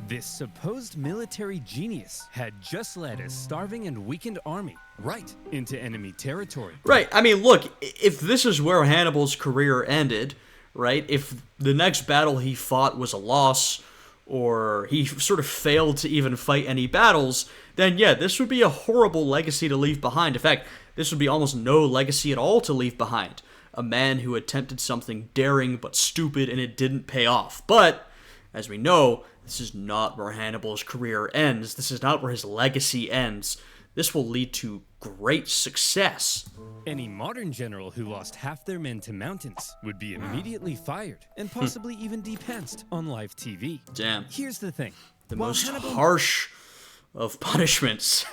This supposed military genius had just led a starving and weakened army right into enemy territory. Right. Look, if this is where Hannibal's career ended, right, if the next battle he fought was a loss, or he sort of failed to even fight any battles, then yeah, this would be a horrible legacy to leave behind. In fact, this would be almost no legacy at all to leave behind. A man who attempted something daring but stupid and it didn't pay off. But, as we know, this is not where Hannibal's career ends. This is not where his legacy ends. This will lead to great success. Any modern general who lost half their men to mountains would be immediately fired and possibly even depantsed on live TV. Damn. Here's the thing. The While most Hannibal harsh of punishments.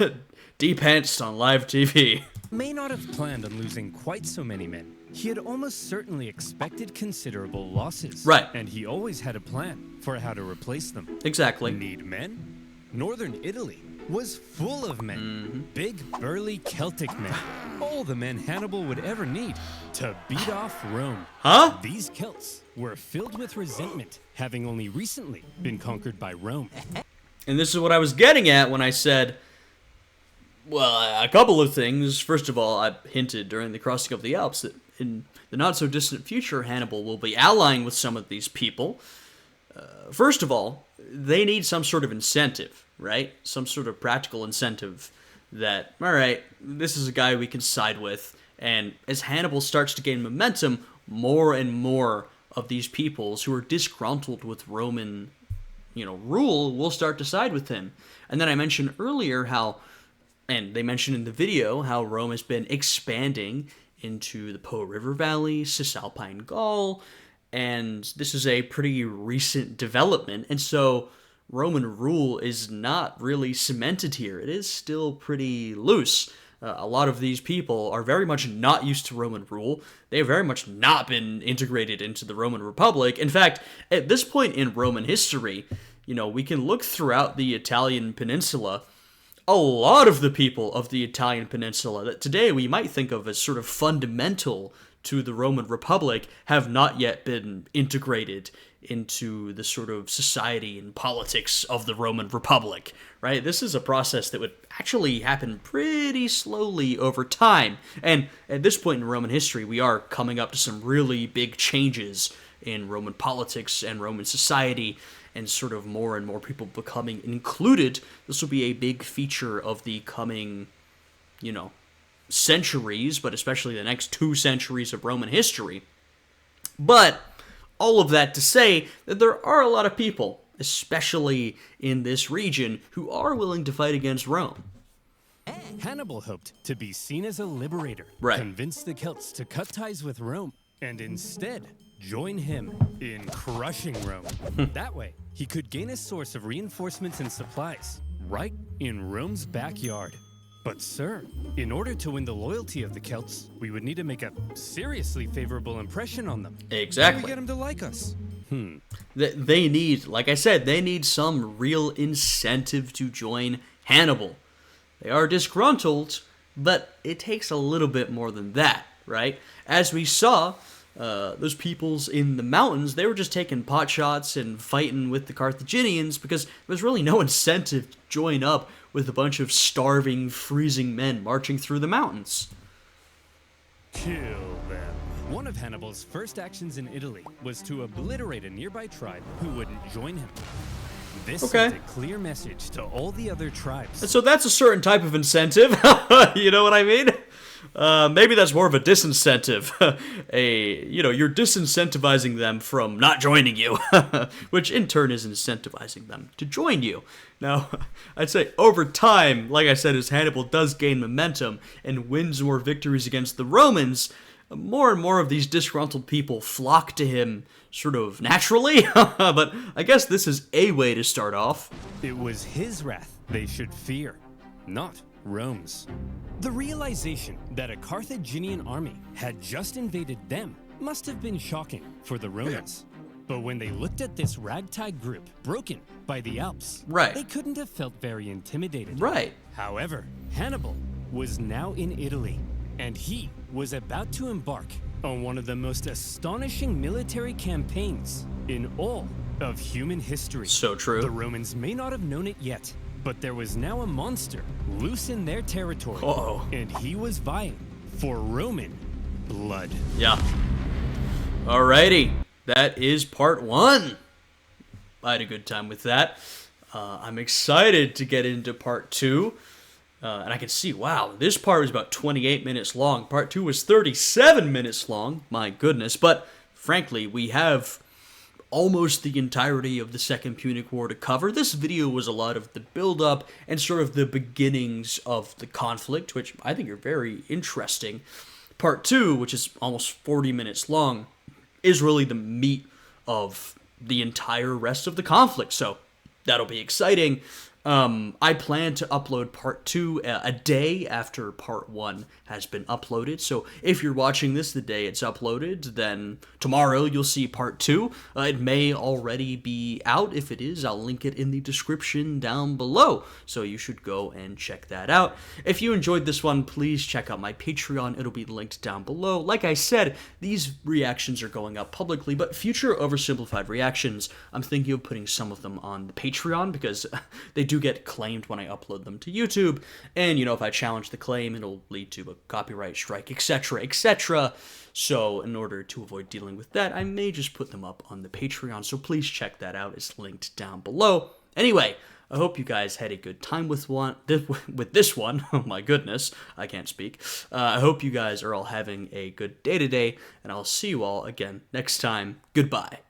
Depantsed on live TV. may not have planned on losing quite so many men, he had almost certainly expected considerable losses. Right. And he always had a plan for how to replace them. Exactly. Need men? Northern Italy was full of men. Big, burly Celtic men. All the men Hannibal would ever need to beat off Rome. Huh? These Celts were filled with resentment, having only recently been conquered by Rome. And this is what I was getting at when I said, well, a couple of things. First of all, I hinted during the crossing of the Alps that in the not-so-distant future, Hannibal will be allying with some of these people. First of all, they need some sort of incentive, right? Some sort of practical incentive that, all right, this is a guy we can side with. And as Hannibal starts to gain momentum, more and more of these peoples who are disgruntled with Roman, rule will start to side with him. And then I mentioned earlier how, and they mentioned in the video, how Rome has been expanding into the Po River Valley, Cisalpine Gaul, and this is a pretty recent development. And so Roman rule is not really cemented here. It is still pretty loose. A lot of these people are very much not used to Roman rule. They have very much not been integrated into the Roman Republic. In fact, at this point in Roman history, we can look throughout the Italian peninsula. A lot of the people of the Italian peninsula that today we might think of as sort of fundamental to the Roman Republic have not yet been integrated into the sort of society and politics of the Roman Republic, right? This is a process that would actually happen pretty slowly over time. And at this point in Roman history, we are coming up to some really big changes in Roman politics and Roman society, and sort of more and more people becoming included. This will be a big feature of the coming, centuries, but especially the next 2 centuries of Roman history. But all of that to say that there are a lot of people, especially in this region, who are willing to fight against Rome. Hannibal hoped to be seen as a liberator, Right. convince the Celts to cut ties with Rome, and instead join him in crushing Rome. That way, he could gain a source of reinforcements and supplies right in Rome's backyard. But sir, in order to win the loyalty of the Celts, we would need to make a seriously favorable impression on them. Exactly. How do we get them to like us? They need, like I said, they need some real incentive to join Hannibal. They are disgruntled, but it takes a little bit more than that, right? As we saw, those peoples in the mountains, they were just taking pot shots and fighting with the Carthaginians because there was really no incentive to join up with a bunch of starving, freezing men marching through the mountains. Kill them. One of Hannibal's first actions in Italy was to obliterate a nearby tribe who wouldn't join him. This sent a clear message to all the other tribes. And so that's a certain type of incentive. You know what I mean? Maybe that's more of a disincentive. You're disincentivizing them from not joining you, which in turn is incentivizing them to join you. Now, I'd say over time, like I said, as Hannibal does gain momentum and wins more victories against the Romans, more and more of these disgruntled people flock to him sort of naturally. But I guess this is a way to start off. It was his wrath they should fear, not Rome's. The realization that a Carthaginian army had just invaded them must have been shocking for the Romans. But when they looked at this ragtag group broken by the Alps, Right. they couldn't have felt very intimidated. Right. However, Hannibal was now in Italy, and he was about to embark on one of the most astonishing military campaigns in all of human history. So true. The Romans may not have known it yet, but there was now a monster loose in their territory, Uh-oh. and he was vying for Roman blood. Yeah. Alrighty. That is part 1. I had a good time with that. I'm excited to get into part 2. And I can see, wow, this part was about 28 minutes long. Part 2 was 37 minutes long. My goodness. But frankly, we have almost the entirety of the Second Punic War to cover. This video was a lot of the build-up and sort of the beginnings of the conflict, which I think are very interesting. Part 2, which is almost 40 minutes long, is really the meat of the entire rest of the conflict. So that'll be exciting. I plan to upload part 2 a day after part 1 has been uploaded. So if you're watching this the day it's uploaded, then tomorrow you'll see part 2. It may already be out. If it is, I'll link it in the description down below. So you should go and check that out. If you enjoyed this one, please check out my Patreon. It'll be linked down below. Like I said, these reactions are going up publicly, but future Oversimplified reactions, I'm thinking of putting some of them on the Patreon because they do get claimed when I upload them to YouTube, and if I challenge the claim, it'll lead to a copyright strike, etc., etc. So in order to avoid dealing with that, I may just put them up on the Patreon, so please check that out. It's linked down below. Anyway, I hope you guys had a good time with this one. Oh my goodness, I can't speak. I hope you guys are all having a good day today, and I'll see you all again next time. Goodbye.